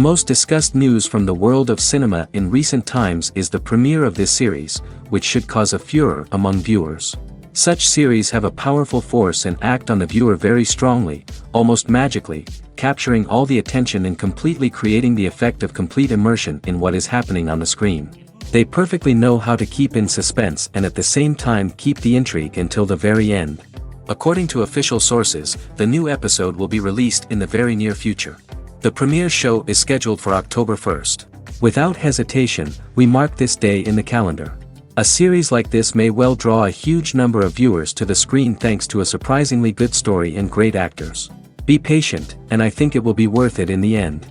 most discussed news from the world of cinema in recent times is the premiere of this series, which should cause a furor among viewers. Such series have a powerful force and act on the viewer very strongly, almost magically, capturing all the attention and completely creating the effect of complete immersion in what is happening on the screen. They perfectly know how to keep in suspense and at the same time keep the intrigue until the very end. According to official sources, the new episode will be released in the very near future. The premiere show is scheduled for October 1st. Without hesitation, we mark this day in the calendar. A series like this may well draw a huge number of viewers to the screen thanks to a surprisingly good story and great actors. Be patient, and I think it will be worth it in the end.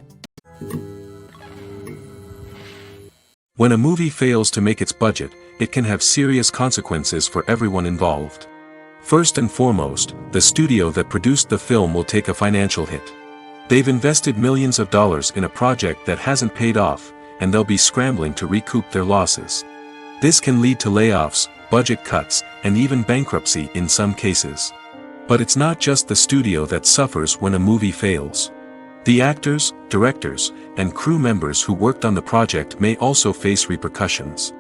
When a movie fails to make its budget, it can have serious consequences for everyone involved. First and foremost, the studio that produced the film will take a financial hit. They've invested millions of dollars in a project that hasn't paid off, and they'll be scrambling to recoup their losses. This can lead to layoffs, budget cuts, and even bankruptcy in some cases. But it's not just the studio that suffers when a movie fails. The actors, directors, and crew members who worked on the project may also face repercussions.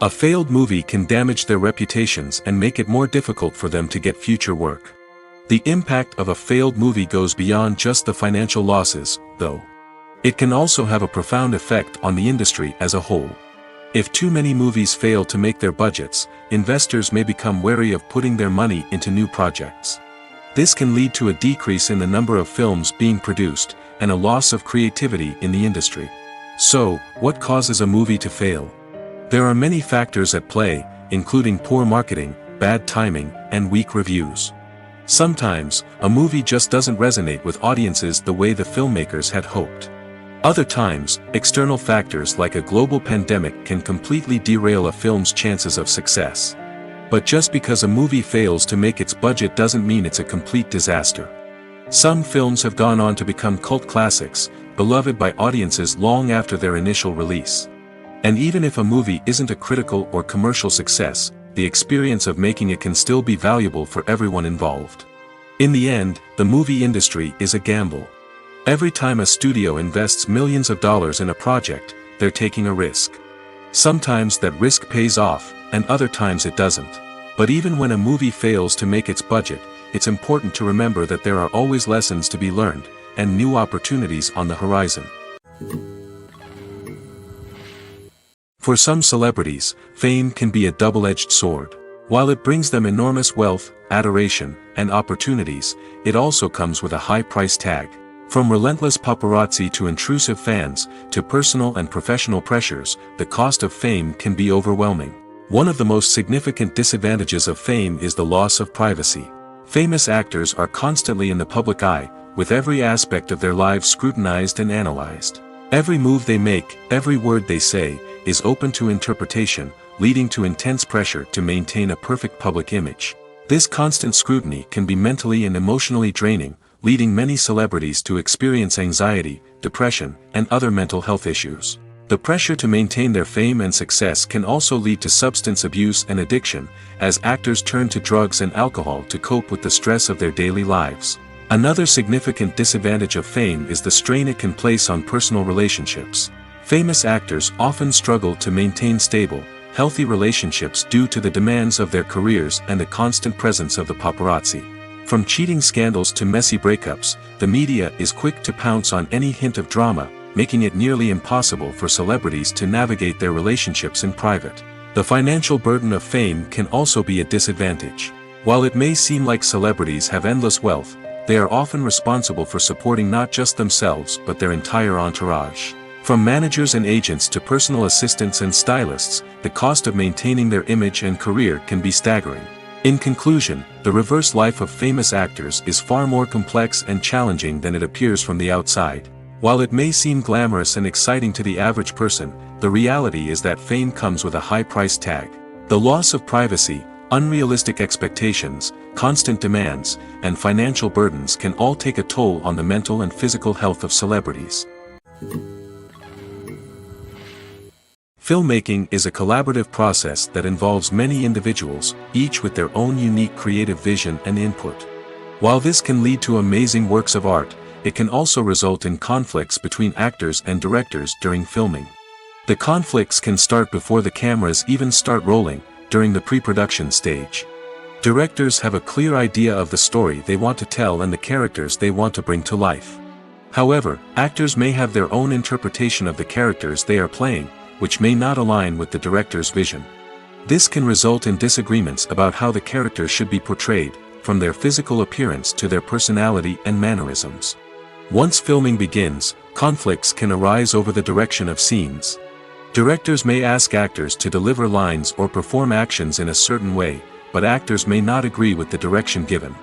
A failed movie can damage their reputations and make it more difficult for them to get future work. The impact of a failed movie goes beyond just the financial losses, though. It can also have a profound effect on the industry as a whole. If too many movies fail to make their budgets, investors may become wary of putting their money into new projects. This can lead to a decrease in the number of films being produced, and a loss of creativity in the industry. So, what causes a movie to fail? There are many factors at play, including poor marketing, bad timing, and weak reviews. Sometimes, a movie just doesn't resonate with audiences the way the filmmakers had hoped. Other times, external factors like a global pandemic can completely derail a film's chances of success. But just because a movie fails to make its budget doesn't mean it's a complete disaster. Some films have gone on to become cult classics, beloved by audiences long after their initial release. And even if a movie isn't a critical or commercial success, the experience of making it can still be valuable for everyone involved. In the end, the movie industry is a gamble. Every time a studio invests millions of dollars in a project, they're taking a risk. Sometimes that risk pays off, and other times it doesn't. But even when a movie fails to make its budget, it's important to remember that there are always lessons to be learned, and new opportunities on the horizon. For some celebrities, fame can be a double-edged sword. While it brings them enormous wealth, adoration, and opportunities, it also comes with a high price tag. From relentless paparazzi to intrusive fans, to personal and professional pressures, the cost of fame can be overwhelming. One of the most significant disadvantages of fame is the loss of privacy. Famous actors are constantly in the public eye, with every aspect of their lives scrutinized and analyzed. Every move they make, every word they say, is open to interpretation, leading to intense pressure to maintain a perfect public image. This constant scrutiny can be mentally and emotionally draining, leading many celebrities to experience anxiety, depression, and other mental health issues. The pressure to maintain their fame and success can also lead to substance abuse and addiction, as actors turn to drugs and alcohol to cope with the stress of their daily lives. Another significant disadvantage of fame is the strain it can place on personal relationships. Famous actors often struggle to maintain stable, healthy relationships due to the demands of their careers and the constant presence of the paparazzi. From cheating scandals to messy breakups, the media is quick to pounce on any hint of drama, making it nearly impossible for celebrities to navigate their relationships in private. The financial burden of fame can also be a disadvantage. While it may seem like celebrities have endless wealth, they are often responsible for supporting not just themselves but their entire entourage. From managers and agents to personal assistants and stylists, the cost of maintaining their image and career can be staggering. In conclusion, the reverse life of famous actors is far more complex and challenging than it appears from the outside. While it may seem glamorous and exciting to the average person, the reality is that fame comes with a high price tag. The loss of privacy, unrealistic expectations, constant demands, and financial burdens can all take a toll on the mental and physical health of celebrities. Filmmaking is a collaborative process that involves many individuals, each with their own unique creative vision and input. While this can lead to amazing works of art, it can also result in conflicts between actors and directors during filming. The conflicts can start before the cameras even start rolling, during the pre-production stage. Directors have a clear idea of the story they want to tell and the characters they want to bring to life. However, actors may have their own interpretation of the characters they are playing, which may not align with the director's vision. This can result in disagreements about how the characters should be portrayed, from their physical appearance to their personality and mannerisms. Once filming begins, conflicts can arise over the direction of scenes. Directors may ask actors to deliver lines or perform actions in a certain way, but actors may not agree with the direction given.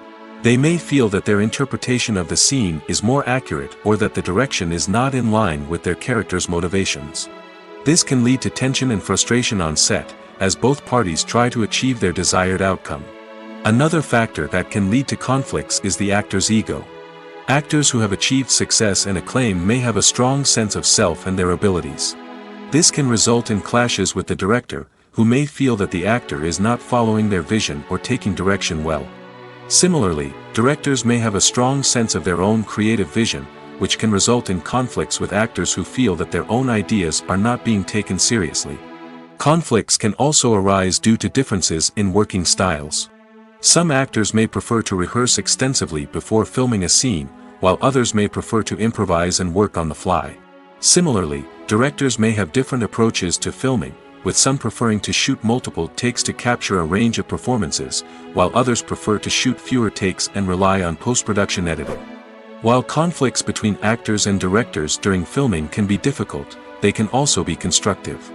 They may feel that their interpretation of the scene is more accurate or that the direction is not in line with their character's motivations. This can lead to tension and frustration on set, as both parties try to achieve their desired outcome. Another factor that can lead to conflicts is the actor's ego. Actors who have achieved success and acclaim may have a strong sense of self and their abilities. This can result in clashes with the director, who may feel that the actor is not following their vision or taking direction well. Similarly, directors may have a strong sense of their own creative vision, which can result in conflicts with actors who feel that their own ideas are not being taken seriously. Conflicts can also arise due to differences in working styles. Some actors may prefer to rehearse extensively before filming a scene, while others may prefer to improvise and work on the fly. Similarly, directors may have different approaches to filming, with some preferring to shoot multiple takes to capture a range of performances, while others prefer to shoot fewer takes and rely on post-production editing. While conflicts between actors and directors during filming can be difficult, they can also be constructive.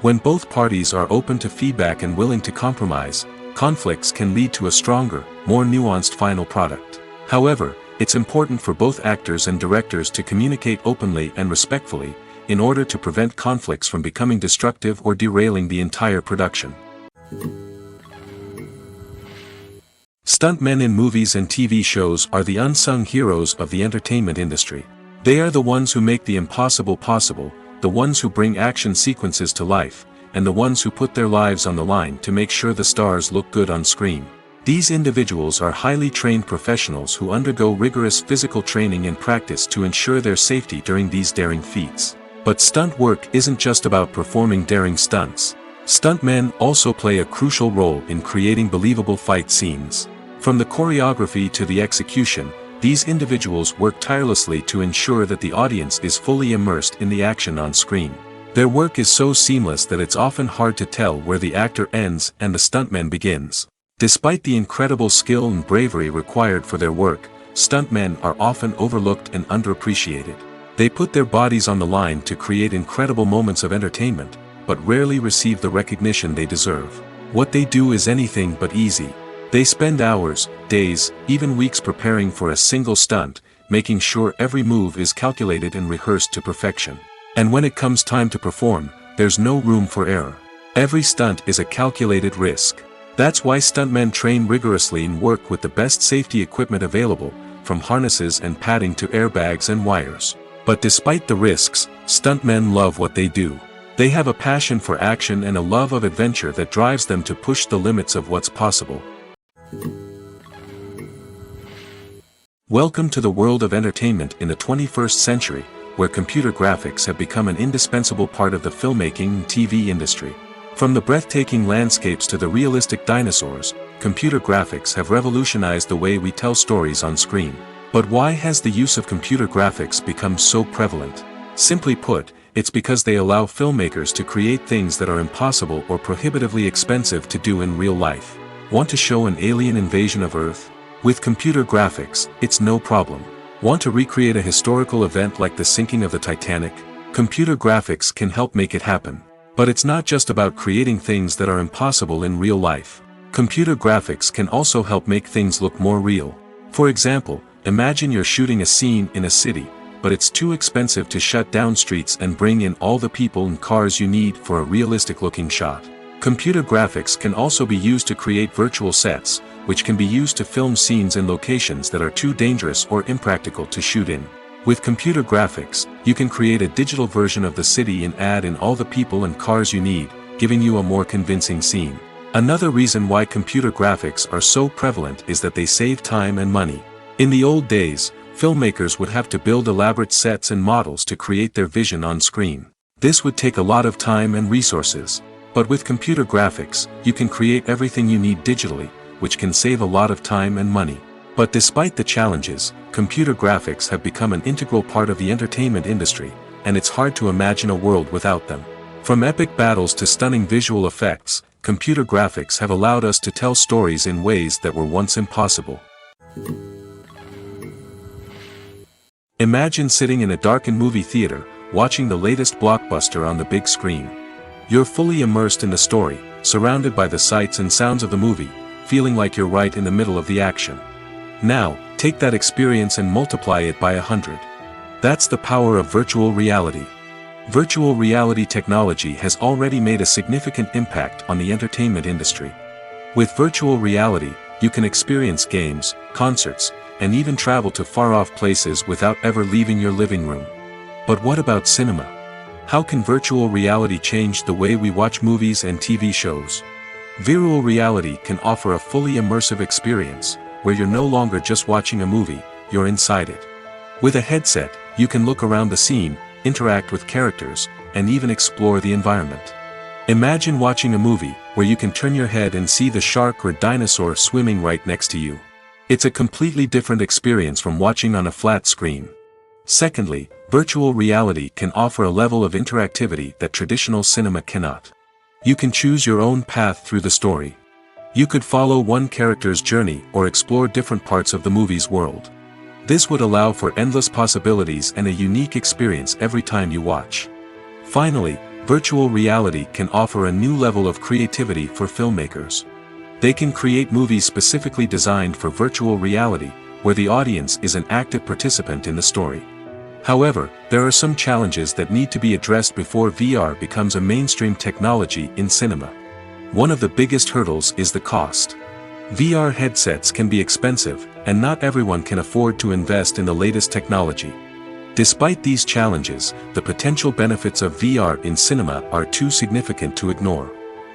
When both parties are open to feedback and willing to compromise, conflicts can lead to a stronger, more nuanced final product. However, it's important for both actors and directors to communicate openly and respectfully, in order to prevent conflicts from becoming destructive or derailing the entire production. Stuntmen in movies and TV shows are the unsung heroes of the entertainment industry. They are the ones who make the impossible possible, the ones who bring action sequences to life, and the ones who put their lives on the line to make sure the stars look good on screen. These individuals are highly trained professionals who undergo rigorous physical training and practice to ensure their safety during these daring feats. But stunt work isn't just about performing daring stunts. Stuntmen also play a crucial role in creating believable fight scenes. From the choreography to the execution, these individuals work tirelessly to ensure that the audience is fully immersed in the action on screen. Their work is so seamless that it's often hard to tell where the actor ends and the stuntman begins. Despite the incredible skill and bravery required for their work, stuntmen are often overlooked and underappreciated. They put their bodies on the line to create incredible moments of entertainment, but rarely receive the recognition they deserve. What they do is anything but easy. They spend hours, days, even weeks preparing for a single stunt, making sure every move is calculated and rehearsed to perfection. And when it comes time to perform, there's no room for error. Every stunt is a calculated risk. That's why stuntmen train rigorously and work with the best safety equipment available, from harnesses and padding to airbags and wires. But despite the risks, stuntmen love what they do. They have a passion for action and a love of adventure that drives them to push the limits of what's possible. Welcome to the world of entertainment in the 21st century, where computer graphics have become an indispensable part of the filmmaking and TV industry. From the breathtaking landscapes to the realistic dinosaurs, computer graphics have revolutionized the way we tell stories on screen. But why has the use of computer graphics become so prevalent? Simply put, it's because they allow filmmakers to create things that are impossible or prohibitively expensive to do in real life. Want to show an alien invasion of Earth? With computer graphics, it's no problem. Want to recreate a historical event like the sinking of the Titanic? Computer graphics can help make it happen. But it's not just about creating things that are impossible in real life. Computer graphics can also help make things look more real. For example, imagine you're shooting a scene in a city, but it's too expensive to shut down streets and bring in all the people and cars you need for a realistic-looking shot. Computer graphics can also be used to create virtual sets, which can be used to film scenes in locations that are too dangerous or impractical to shoot in. With computer graphics, you can create a digital version of the city and add in all the people and cars you need, giving you a more convincing scene. Another reason why computer graphics are so prevalent is that they save time and money. In the old days, Filmmakers would have to build elaborate sets and models to create their vision on screen. This would take a lot of time and resources. But with computer graphics, you can create everything you need digitally, which can save a lot of time and money. But despite the challenges, computer graphics have become an integral part of the entertainment industry, and it's hard to imagine a world without them. From epic battles to stunning visual effects, computer graphics have allowed us to tell stories in ways that were once impossible. Imagine sitting in a darkened movie theater, watching the latest blockbuster on the big screen. You're fully immersed in the story, surrounded by the sights and sounds of the movie, feeling like you're right in the middle of the action. Now, take that experience and multiply it by 100. That's the power of virtual reality. Virtual reality technology has already made a significant impact on the entertainment industry. With virtual reality, you can experience games, concerts, and even travel to far-off places without ever leaving your living room. But what about cinema? How can virtual reality change the way we watch movies and TV shows? Virtual reality can offer a fully immersive experience, where you're no longer just watching a movie, you're inside it. With a headset, you can look around the scene, interact with characters, and even explore the environment. Imagine watching a movie where you can turn your head and see the shark or dinosaur swimming right next to you. It's a completely different experience from watching on a flat screen. Secondly, virtual reality can offer a level of interactivity that traditional cinema cannot. You can choose your own path through the story. You could follow one character's journey or explore different parts of the movie's world. This would allow for endless possibilities and a unique experience every time you watch. Finally, virtual reality can offer a new level of creativity for filmmakers. They can create movies specifically designed for virtual reality, where the audience is an active participant in the story. However, there are some challenges that need to be addressed before VR becomes a mainstream technology in cinema. One of the biggest hurdles is the cost. VR headsets can be expensive, and not everyone can afford to invest in the latest technology. Despite these challenges, the potential benefits of VR in cinema are too significant to ignore.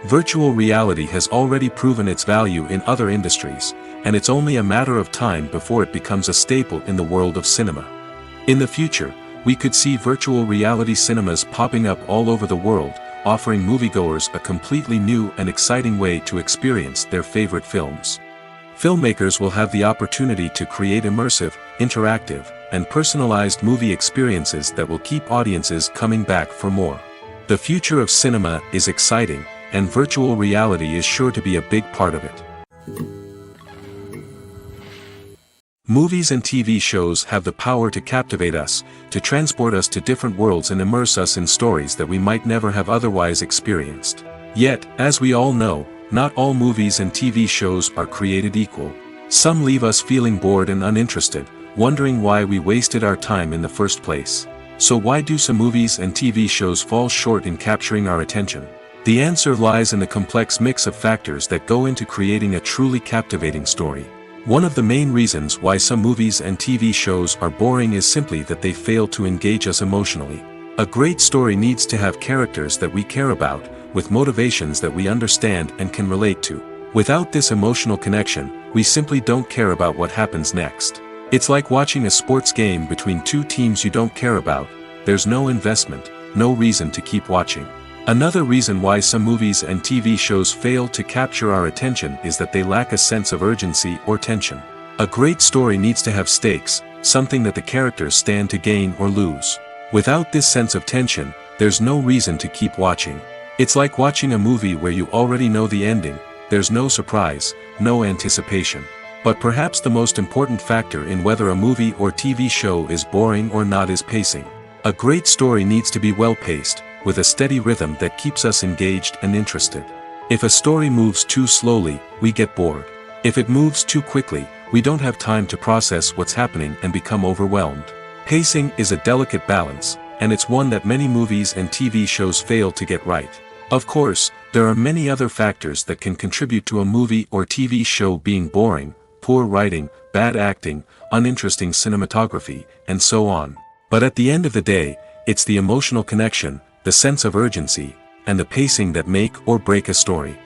Virtual reality has already proven its value in other industries, and it's only a matter of time before it becomes a staple in the world of cinema. In the future, we could see virtual reality cinemas popping up all over the world, offering moviegoers a completely new and exciting way to experience their favorite films. Filmmakers will have the opportunity to create immersive, interactive, and personalized movie experiences that will keep audiences coming back for more. The future of cinema is exciting, and virtual reality is sure to be a big part of it. Movies and TV shows have the power to captivate us, to transport us to different worlds and immerse us in stories that we might never have otherwise experienced. Yet, as we all know, not all movies and TV shows are created equal. Some leave us feeling bored and uninterested, wondering why we wasted our time in the first place. So why do some movies and TV shows fall short in capturing our attention? The answer lies in the complex mix of factors that go into creating a truly captivating story. One of the main reasons why some movies and TV shows are boring is simply that they fail to engage us emotionally. A great story needs to have characters that we care about, with motivations that we understand and can relate to. Without this emotional connection, we simply don't care about what happens next. It's like watching a sports game between two teams you don't care about. There's no investment, no reason to keep watching. Another reason why some movies and TV shows fail to capture our attention is that they lack a sense of urgency or tension. A great story needs to have stakes, something that the characters stand to gain or lose. Without this sense of tension, there's no reason to keep watching. It's like watching a movie where you already know the ending, there's no surprise, no anticipation. But perhaps the most important factor in whether a movie or TV show is boring or not is pacing. A great story needs to be well-paced, with a steady rhythm that keeps us engaged and interested. If a story moves too slowly, we get bored. If it moves too quickly, we don't have time to process what's happening and become overwhelmed. Pacing is a delicate balance, and it's one that many movies and TV shows fail to get right. Of course, there are many other factors that can contribute to a movie or TV show being boring: poor writing, bad acting, uninteresting cinematography, and so on. But at the end of the day, it's the emotional connection, the sense of urgency, and the pacing that make or break a story.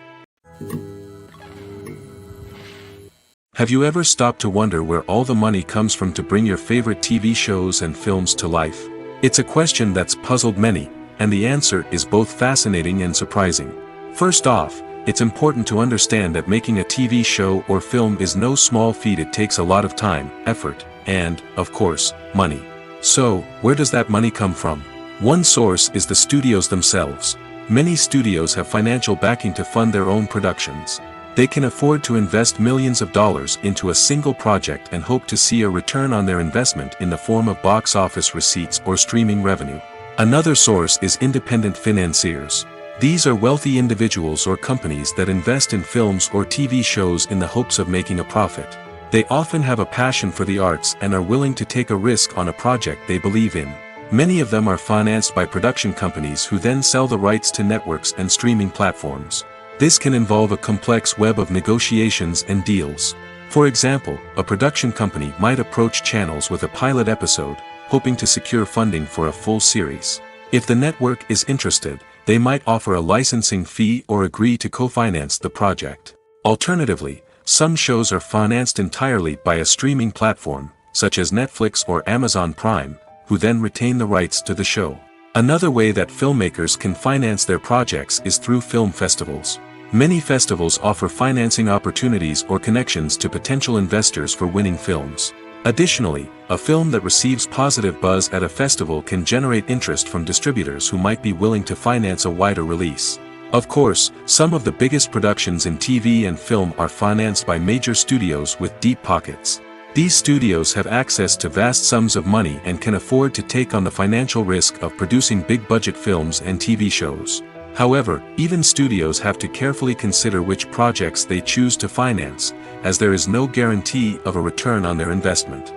Have you ever stopped to wonder where all the money comes from to bring your favorite TV shows and films to life? It's a question that's puzzled many, and the answer is both fascinating and surprising. First off, it's important to understand that making a TV show or film is no small feat. It takes a lot of time, effort, and, of course, money. So, where does that money come from? One source is the studios themselves. Many studios have financial backing to fund their own productions. They can afford to invest millions of dollars into a single project and hope to see a return on their investment in the form of box office receipts or streaming revenue. Another source is independent financiers. These are wealthy individuals or companies that invest in films or TV shows in the hopes of making a profit. They often have a passion for the arts and are willing to take a risk on a project they believe in. Many of them are financed by production companies who then sell the rights to networks and streaming platforms. This can involve a complex web of negotiations and deals. For example, a production company might approach channels with a pilot episode, hoping to secure funding for a full series. If the network is interested, they might offer a licensing fee or agree to co-finance the project. Alternatively, some shows are financed entirely by a streaming platform, such as Netflix or Amazon Prime, who then retain the rights to the show. Another way that filmmakers can finance their projects is through film festivals. Many festivals offer financing opportunities or connections to potential investors for winning films. Additionally, a film that receives positive buzz at a festival can generate interest from distributors who might be willing to finance a wider release. Of course, some of the biggest productions in TV and film are financed by major studios with deep pockets. These studios have access to vast sums of money and can afford to take on the financial risk of producing big-budget films and TV shows. However, even studios have to carefully consider which projects they choose to finance, as there is no guarantee of a return on their investment.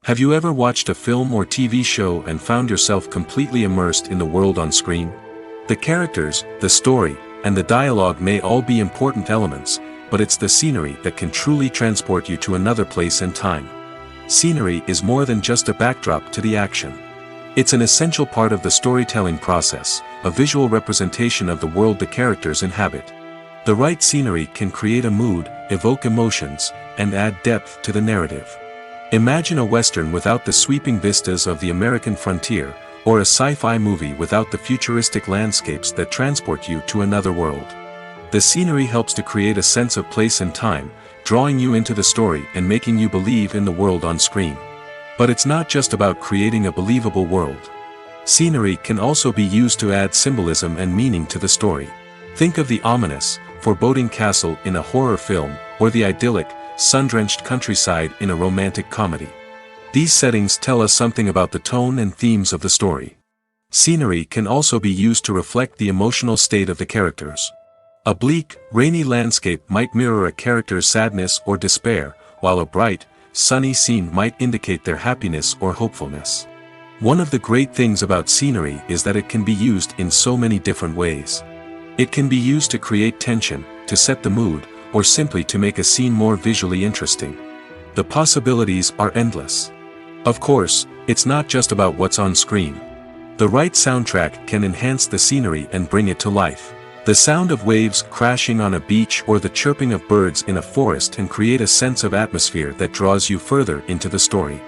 Have you ever watched a film or TV show and found yourself completely immersed in the world on screen? The characters, the story, and the dialogue may all be important elements, but it's the scenery that can truly transport you to another place and time. Scenery is more than just a backdrop to the action. It's an essential part of the storytelling process, a visual representation of the world the characters inhabit. The right scenery can create a mood, evoke emotions, and add depth to the narrative. Imagine a Western without the sweeping vistas of the American frontier, or a sci-fi movie without the futuristic landscapes that transport you to another world. The scenery helps to create a sense of place and time, drawing you into the story and making you believe in the world on screen. But it's not just about creating a believable world. Scenery can also be used to add symbolism and meaning to the story. Think of the ominous, foreboding castle in a horror film, or the idyllic, sun-drenched countryside in a romantic comedy. These settings tell us something about the tone and themes of the story. Scenery can also be used to reflect the emotional state of the characters. A bleak, rainy landscape might mirror a character's sadness or despair, while a bright, sunny scene might indicate their happiness or hopefulness. One of the great things about scenery is that it can be used in so many different ways. It can be used to create tension, to set the mood, or simply to make a scene more visually interesting. The possibilities are endless. Of course, it's not just about what's on screen. The right soundtrack can enhance the scenery and bring it to life. The sound of waves crashing on a beach or the chirping of birds in a forest can create a sense of atmosphere that draws you further into the story.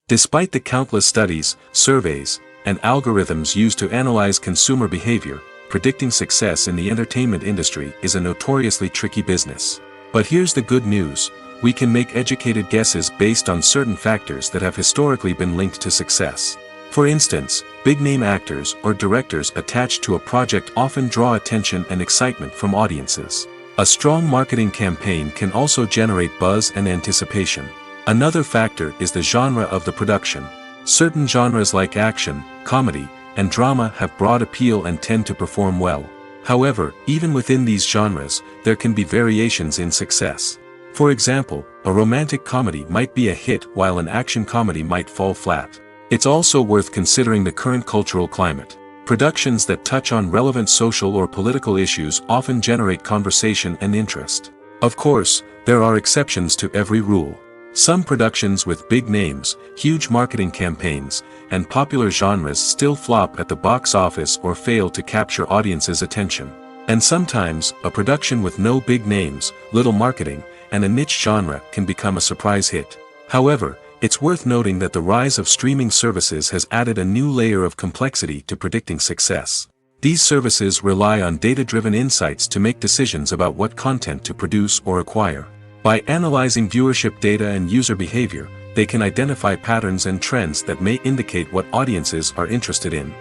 Despite the countless studies, surveys, and algorithms used to analyze consumer behavior, predicting success in the entertainment industry is a notoriously tricky business. But here's the good news: we can make educated guesses based on certain factors that have historically been linked to success. For instance, big-name actors or directors attached to a project often draw attention and excitement from audiences. A strong marketing campaign can also generate buzz and anticipation. Another factor is the genre of the production. Certain genres like action, comedy, and drama have broad appeal and tend to perform well. However, even within these genres, there can be variations in success. For example, a romantic comedy might be a hit while an action comedy might fall flat. It's also worth considering the current cultural climate. Productions that touch on relevant social or political issues often generate conversation and interest. Of course, there are exceptions to every rule. Some productions with big names, huge marketing campaigns, and popular genres still flop at the box office or fail to capture audiences' attention. And sometimes, a production with no big names, little marketing, and a niche genre can become a surprise hit. However, it's worth noting that the rise of streaming services has added a new layer of complexity to predicting success. These services rely on data-driven insights to make decisions about what content to produce or acquire. By analyzing viewership data and user behavior, they can identify patterns and trends that may indicate what audiences are interested in.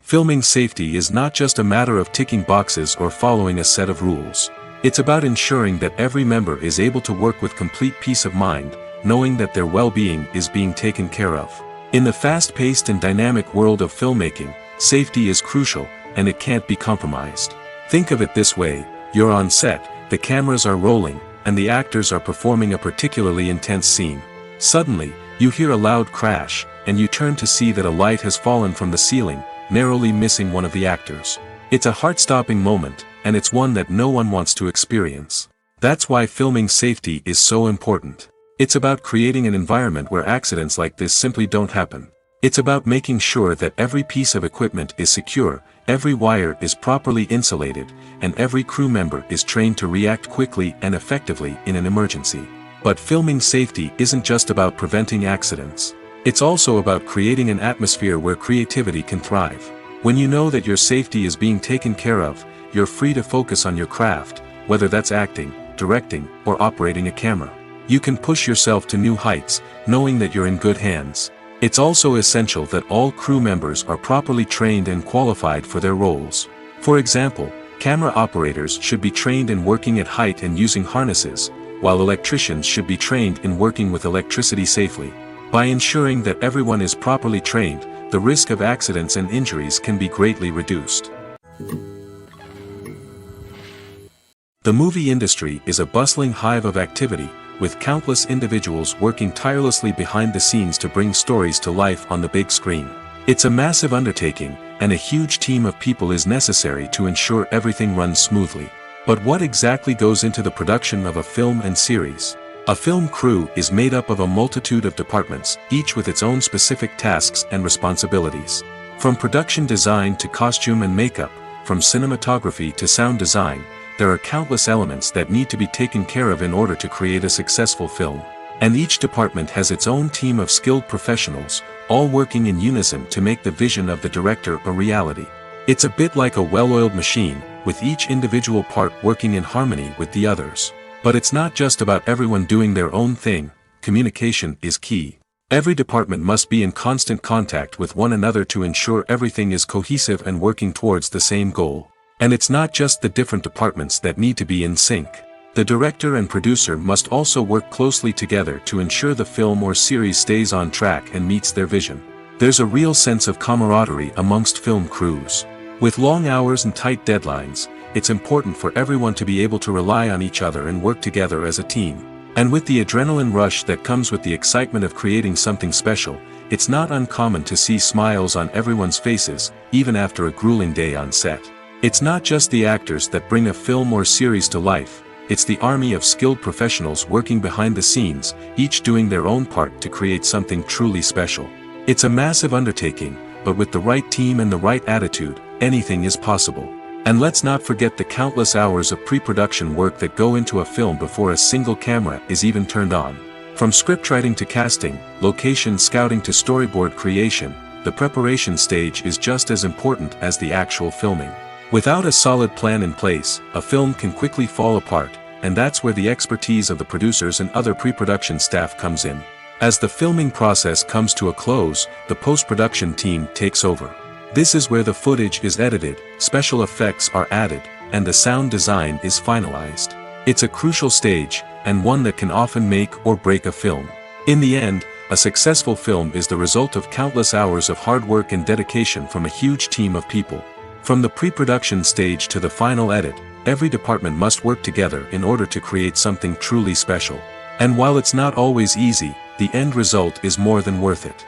Filming safety is not just a matter of ticking boxes or following a set of rules. It's about ensuring that every member is able to work with complete peace of mind, knowing that their well-being is being taken care of. In the fast-paced and dynamic world of filmmaking, safety is crucial, and it can't be compromised. Think of it this way: you're on set, the cameras are rolling, and the actors are performing a particularly intense scene. Suddenly, you hear a loud crash, and you turn to see that a light has fallen from the ceiling, narrowly missing one of the actors. It's a heart-stopping moment, and it's one that no one wants to experience. That's why filming safety is so important. It's about creating an environment where accidents like this simply don't happen. It's about making sure that every piece of equipment is secure, every wire is properly insulated, and every crew member is trained to react quickly and effectively in an emergency. But filming safety isn't just about preventing accidents. It's also about creating an atmosphere where creativity can thrive. When you know that your safety is being taken care of, you're free to focus on your craft, whether that's acting, directing, or operating a camera. You can push yourself to new heights, knowing that you're in good hands. It's also essential that all crew members are properly trained and qualified for their roles. For example, camera operators should be trained in working at height and using harnesses, while electricians should be trained in working with electricity safely. By ensuring that everyone is properly trained, the risk of accidents and injuries can be greatly reduced. The movie industry is a bustling hive of activity, with countless individuals working tirelessly behind the scenes to bring stories to life on the big screen. It's a massive undertaking, and a huge team of people is necessary to ensure everything runs smoothly. But what exactly goes into the production of a film and series? A film crew is made up of a multitude of departments, each with its own specific tasks and responsibilities. From production design to costume and makeup, from cinematography to sound design, there are countless elements that need to be taken care of in order to create a successful film. And each department has its own team of skilled professionals, all working in unison to make the vision of the director a reality. It's a bit like a well-oiled machine, with each individual part working in harmony with the others. But it's not just about everyone doing their own thing. Communication is key. Every department must be in constant contact with one another to ensure everything is cohesive and working towards the same goal. And it's not just the different departments that need to be in sync. The director and producer must also work closely together to ensure the film or series stays on track and meets their vision. There's a real sense of camaraderie amongst film crews. With long hours and tight deadlines, it's important for everyone to be able to rely on each other and work together as a team. And with the adrenaline rush that comes with the excitement of creating something special, it's not uncommon to see smiles on everyone's faces, even after a grueling day on set. It's not just the actors that bring a film or series to life, it's the army of skilled professionals working behind the scenes, each doing their own part to create something truly special. It's a massive undertaking, but with the right team and the right attitude, anything is possible. And let's not forget the countless hours of pre-production work that go into a film before a single camera is even turned on. From scriptwriting to casting, location scouting to storyboard creation, the preparation stage is just as important as the actual filming. Without a solid plan in place, a film can quickly fall apart, and that's where the expertise of the producers and other pre-production staff comes in. As the filming process comes to a close, the post-production team takes over. This is where the footage is edited, special effects are added, and the sound design is finalized. It's a crucial stage, and one that can often make or break a film. In the end, a successful film is the result of countless hours of hard work and dedication from a huge team of people. From the pre-production stage to the final edit, every department must work together in order to create something truly special. And while it's not always easy, the end result is more than worth it.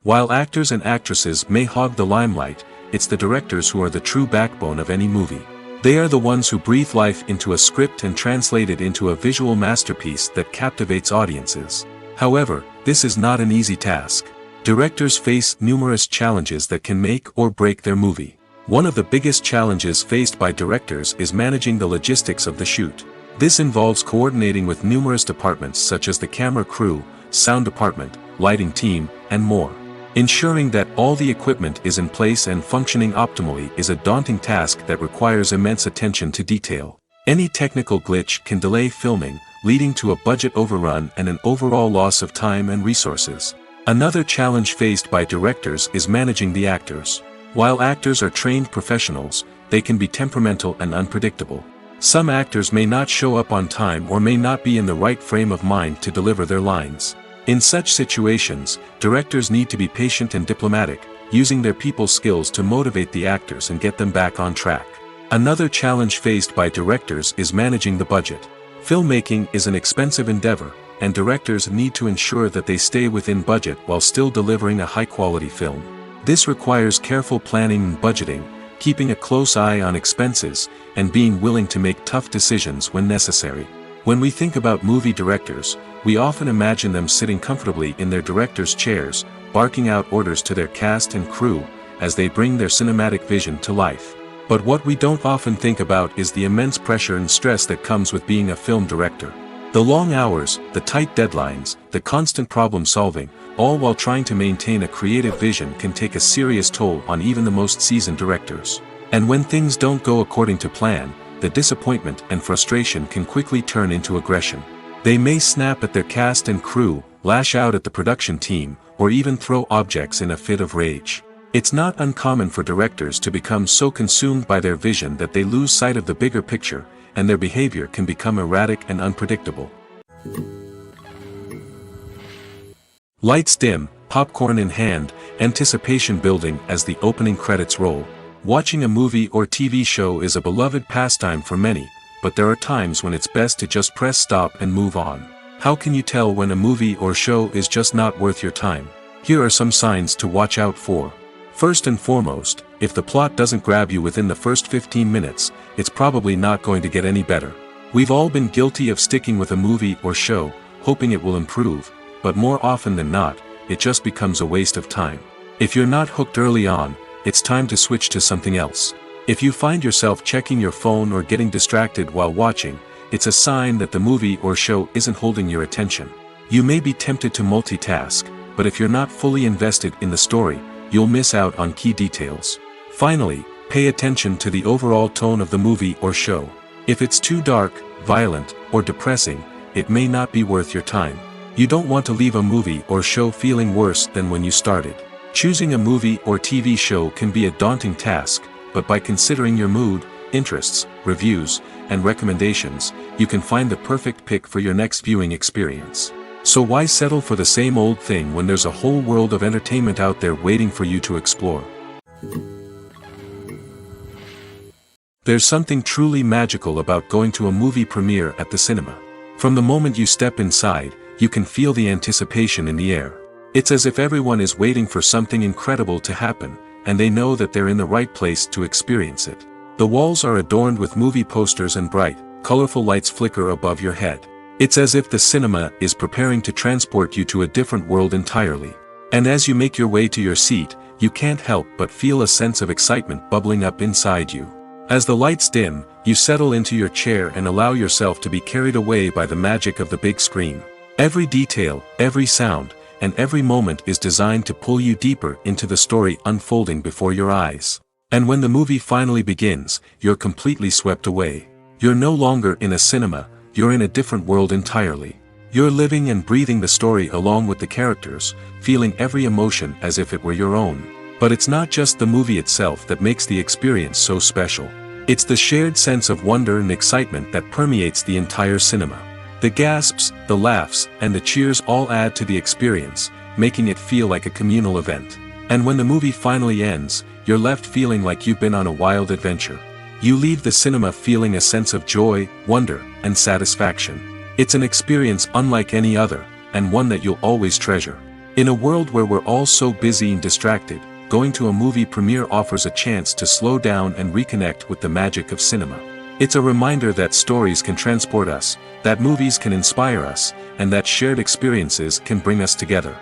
While actors and actresses may hog the limelight, it's the directors who are the true backbone of any movie. They are the ones who breathe life into a script and translate it into a visual masterpiece that captivates audiences. However, this is not an easy task. Directors face numerous challenges that can make or break their movie. One of the biggest challenges faced by directors is managing the logistics of the shoot. This involves coordinating with numerous departments such as the camera crew, sound department, lighting team, and more. Ensuring that all the equipment is in place and functioning optimally is a daunting task that requires immense attention to detail. Any technical glitch can delay filming, leading to a budget overrun and an overall loss of time and resources. Another challenge faced by directors is managing the actors. While actors are trained professionals, they can be temperamental and unpredictable. Some actors may not show up on time or may not be in the right frame of mind to deliver their lines. In such situations, directors need to be patient and diplomatic, using their people skills to motivate the actors and get them back on track. Another challenge faced by directors is managing the budget. Filmmaking is an expensive endeavor, and directors need to ensure that they stay within budget while still delivering a high-quality film. This requires careful planning and budgeting, keeping a close eye on expenses, and being willing to make tough decisions when necessary. When we think about movie directors, we often imagine them sitting comfortably in their director's chairs, barking out orders to their cast and crew, as they bring their cinematic vision to life. But what we don't often think about is the immense pressure and stress that comes with being a film director. The long hours, the tight deadlines, the constant problem solving, all while trying to maintain a creative vision can take a serious toll on even the most seasoned directors. And when things don't go according to plan, the disappointment and frustration can quickly turn into aggression. They may snap at their cast and crew, lash out at the production team, or even throw objects in a fit of rage. It's not uncommon for directors to become so consumed by their vision that they lose sight of the bigger picture, and their behavior can become erratic and unpredictable. Lights dim, popcorn in hand, anticipation building as the opening credits roll. Watching a movie or TV show is a beloved pastime for many, but there are times when it's best to just press stop and move on. How can you tell when a movie or show is just not worth your time? Here are some signs to watch out for. First and foremost, if the plot doesn't grab you within the first 15 minutes, it's probably not going to get any better. We've all been guilty of sticking with a movie or show, hoping it will improve, but more often than not, it just becomes a waste of time. If you're not hooked early on, it's time to switch to something else. If you find yourself checking your phone or getting distracted while watching, it's a sign that the movie or show isn't holding your attention. You may be tempted to multitask, but if you're not fully invested in the story, you'll miss out on key details. Finally, pay attention to the overall tone of the movie or show. If it's too dark, violent, or depressing, it may not be worth your time. You don't want to leave a movie or show feeling worse than when you started. Choosing a movie or TV show can be a daunting task, but by considering your mood, interests, reviews, and recommendations, you can find the perfect pick for your next viewing experience. So why settle for the same old thing when there's a whole world of entertainment out there waiting for you to explore? There's something truly magical about going to a movie premiere at the cinema. From the moment you step inside, you can feel the anticipation in the air. It's as if everyone is waiting for something incredible to happen, and they know that they're in the right place to experience it. The walls are adorned with movie posters and bright, colorful lights flicker above your head. It's as if the cinema is preparing to transport you to a different world entirely. And as you make your way to your seat, you can't help but feel a sense of excitement bubbling up inside you. As the lights dim, you settle into your chair and allow yourself to be carried away by the magic of the big screen. Every detail, every sound, and every moment is designed to pull you deeper into the story unfolding before your eyes. And when the movie finally begins, you're completely swept away. You're no longer in a cinema, you're in a different world entirely. You're living and breathing the story along with the characters, feeling every emotion as if it were your own. But it's not just the movie itself that makes the experience so special. It's the shared sense of wonder and excitement that permeates the entire cinema. The gasps, the laughs, and the cheers all add to the experience, making it feel like a communal event. And when the movie finally ends, you're left feeling like you've been on a wild adventure. You leave the cinema feeling a sense of joy, wonder, and satisfaction. It's an experience unlike any other, and one that you'll always treasure. In a world where we're all so busy and distracted, going to a movie premiere offers a chance to slow down and reconnect with the magic of cinema. It's a reminder that stories can transport us, that movies can inspire us, and that shared experiences can bring us together.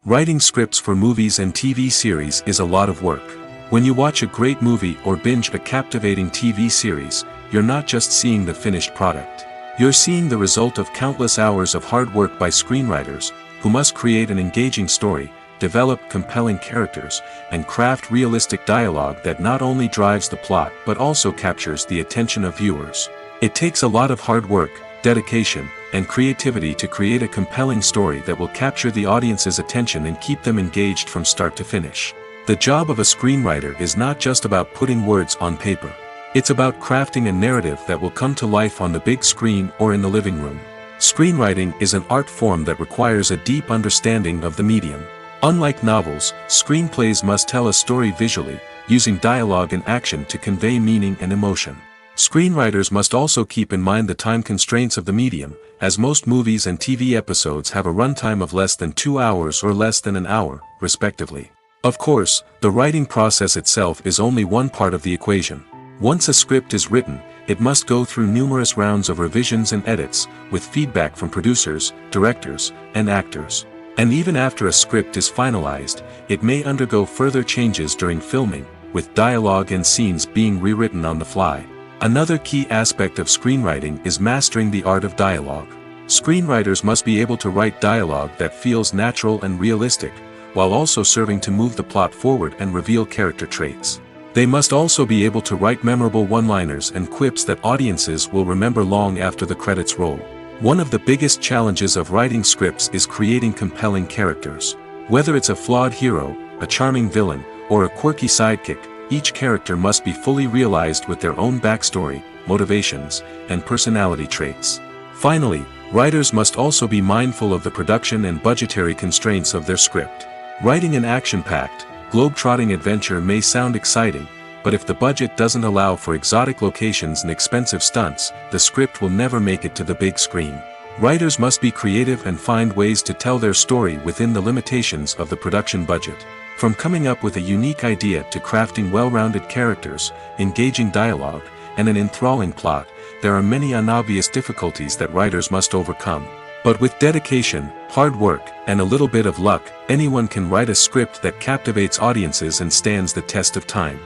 Writing scripts for movies and TV series is a lot of work. When you watch a great movie or binge a captivating TV series, you're not just seeing the finished product. You're seeing the result of countless hours of hard work by screenwriters, who must create an engaging story, develop compelling characters, and craft realistic dialogue that not only drives the plot but also captures the attention of viewers. It takes a lot of hard work, dedication, and creativity to create a compelling story that will capture the audience's attention and keep them engaged from start to finish. The job of a screenwriter is not just about putting words on paper. It's about crafting a narrative that will come to life on the big screen or in the living room. Screenwriting is an art form that requires a deep understanding of the medium. Unlike novels, screenplays must tell a story visually, using dialogue and action to convey meaning and emotion. Screenwriters must also keep in mind the time constraints of the medium, as most movies and TV episodes have a runtime of less than 2 hours or less than an hour, respectively. Of course, the writing process itself is only one part of the equation. Once a script is written, it must go through numerous rounds of revisions and edits, with feedback from producers, directors, and actors. And even after a script is finalized, it may undergo further changes during filming, with dialogue and scenes being rewritten on the fly. Another key aspect of screenwriting is mastering the art of dialogue. Screenwriters must be able to write dialogue that feels natural and realistic, while also serving to move the plot forward and reveal character traits. They must also be able to write memorable one-liners and quips that audiences will remember long after the credits roll. One of the biggest challenges of writing scripts is creating compelling characters. Whether it's a flawed hero, a charming villain, or a quirky sidekick, each character must be fully realized with their own backstory, motivations, and personality traits. Finally, writers must also be mindful of the production and budgetary constraints of their script. Writing an action-packed, globe-trotting adventure may sound exciting, but if the budget doesn't allow for exotic locations and expensive stunts, the script will never make it to the big screen. Writers must be creative and find ways to tell their story within the limitations of the production budget. From coming up with a unique idea to crafting well-rounded characters, engaging dialogue, and an enthralling plot, there are many unobvious difficulties that writers must overcome. But with dedication, hard work, and a little bit of luck, anyone can write a script that captivates audiences and stands the test of time.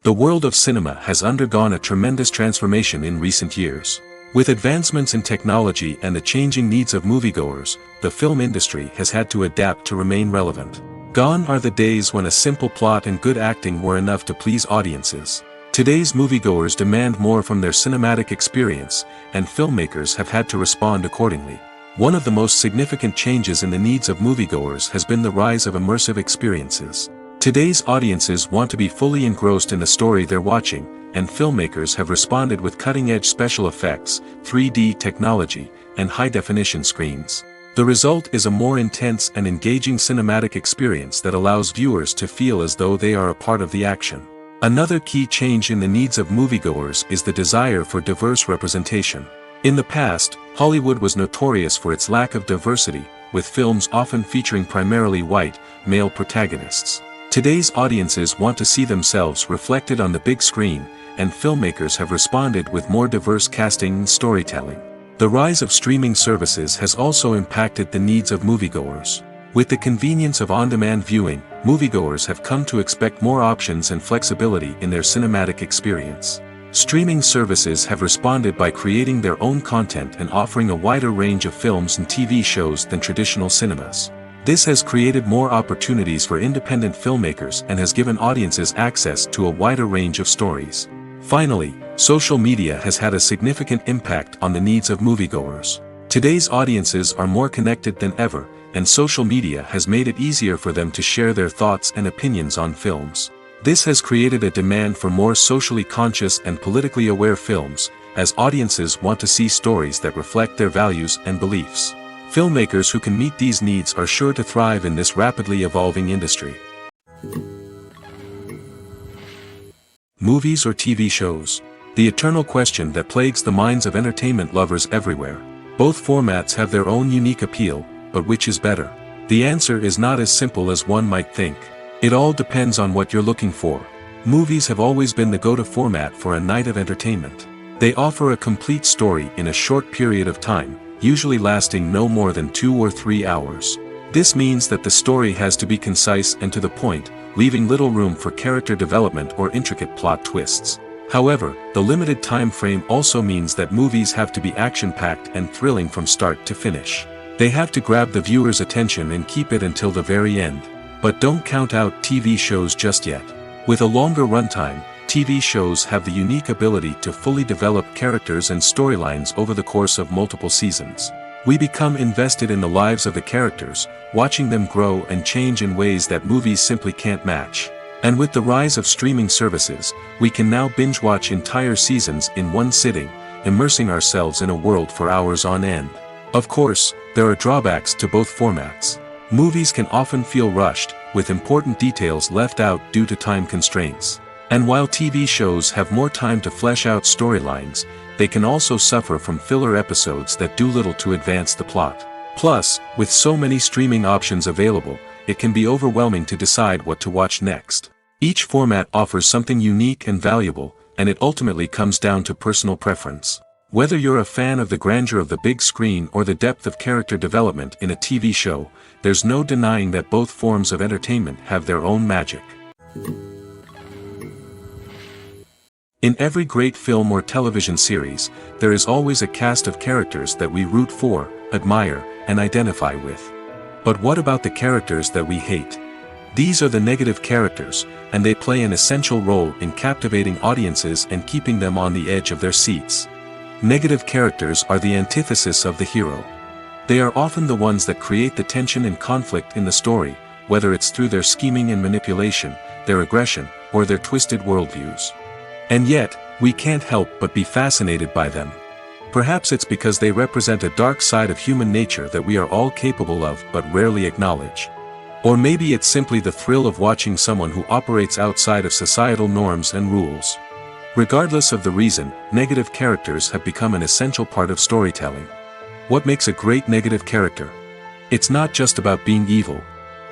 The world of cinema has undergone a tremendous transformation in recent years. With advancements in technology and the changing needs of moviegoers, the film industry has had to adapt to remain relevant. Gone are the days when a simple plot and good acting were enough to please audiences. Today's moviegoers demand more from their cinematic experience, and filmmakers have had to respond accordingly. One of the most significant changes in the needs of moviegoers has been the rise of immersive experiences. Today's audiences want to be fully engrossed in the story they're watching, and filmmakers have responded with cutting-edge special effects, 3D technology, and high-definition screens. The result is a more intense and engaging cinematic experience that allows viewers to feel as though they are a part of the action. Another key change in the needs of moviegoers is the desire for diverse representation. In the past, Hollywood was notorious for its lack of diversity, with films often featuring primarily white, male protagonists. Today's audiences want to see themselves reflected on the big screen, and filmmakers have responded with more diverse casting and storytelling. The rise of streaming services has also impacted the needs of moviegoers. With the convenience of on-demand viewing, moviegoers have come to expect more options and flexibility in their cinematic experience. Streaming services have responded by creating their own content and offering a wider range of films and TV shows than traditional cinemas. This has created more opportunities for independent filmmakers and has given audiences access to a wider range of stories. Finally, social media has had a significant impact on the needs of moviegoers. Today's audiences are more connected than ever, and social media has made it easier for them to share their thoughts and opinions on films. This has created a demand for more socially conscious and politically aware films, as audiences want to see stories that reflect their values and beliefs. Filmmakers who can meet these needs are sure to thrive in this rapidly evolving industry. Movies or TV shows? The eternal question that plagues the minds of entertainment lovers everywhere. Both formats have their own unique appeal, but which is better? The answer is not as simple as one might think. It all depends on what you're looking for. Movies have always been the go-to format for a night of entertainment. They offer a complete story in a short period of time, usually lasting no more than 2 or 3 hours. This means that the story has to be concise and to the point, leaving little room for character development or intricate plot twists. However, the limited time frame also means that movies have to be action-packed and thrilling from start to finish. They have to grab the viewer's attention and keep it until the very end. But don't count out TV shows just yet. With a longer runtime, TV shows have the unique ability to fully develop characters and storylines over the course of multiple seasons. We become invested in the lives of the characters, watching them grow and change in ways that movies simply can't match. And with the rise of streaming services, we can now binge-watch entire seasons in one sitting, immersing ourselves in a world for hours on end. Of course, there are drawbacks to both formats. Movies can often feel rushed, with important details left out due to time constraints. And while TV shows have more time to flesh out storylines, they can also suffer from filler episodes that do little to advance the plot. Plus, with so many streaming options available, it can be overwhelming to decide what to watch next. Each format offers something unique and valuable, and it ultimately comes down to personal preference. Whether you're a fan of the grandeur of the big screen or the depth of character development in a TV show, there's no denying that both forms of entertainment have their own magic. In every great film or television series, there is always a cast of characters that we root for, admire, and identify with. But what about the characters that we hate? These are the negative characters, and they play an essential role in captivating audiences and keeping them on the edge of their seats. Negative characters are the antithesis of the hero. They are often the ones that create the tension and conflict in the story, whether it's through their scheming and manipulation, their aggression, or their twisted worldviews. And yet, we can't help but be fascinated by them. Perhaps it's because they represent a dark side of human nature that we are all capable of but rarely acknowledge. Or maybe it's simply the thrill of watching someone who operates outside of societal norms and rules. Regardless of the reason, negative characters have become an essential part of storytelling. What makes a great negative character? It's not just about being evil.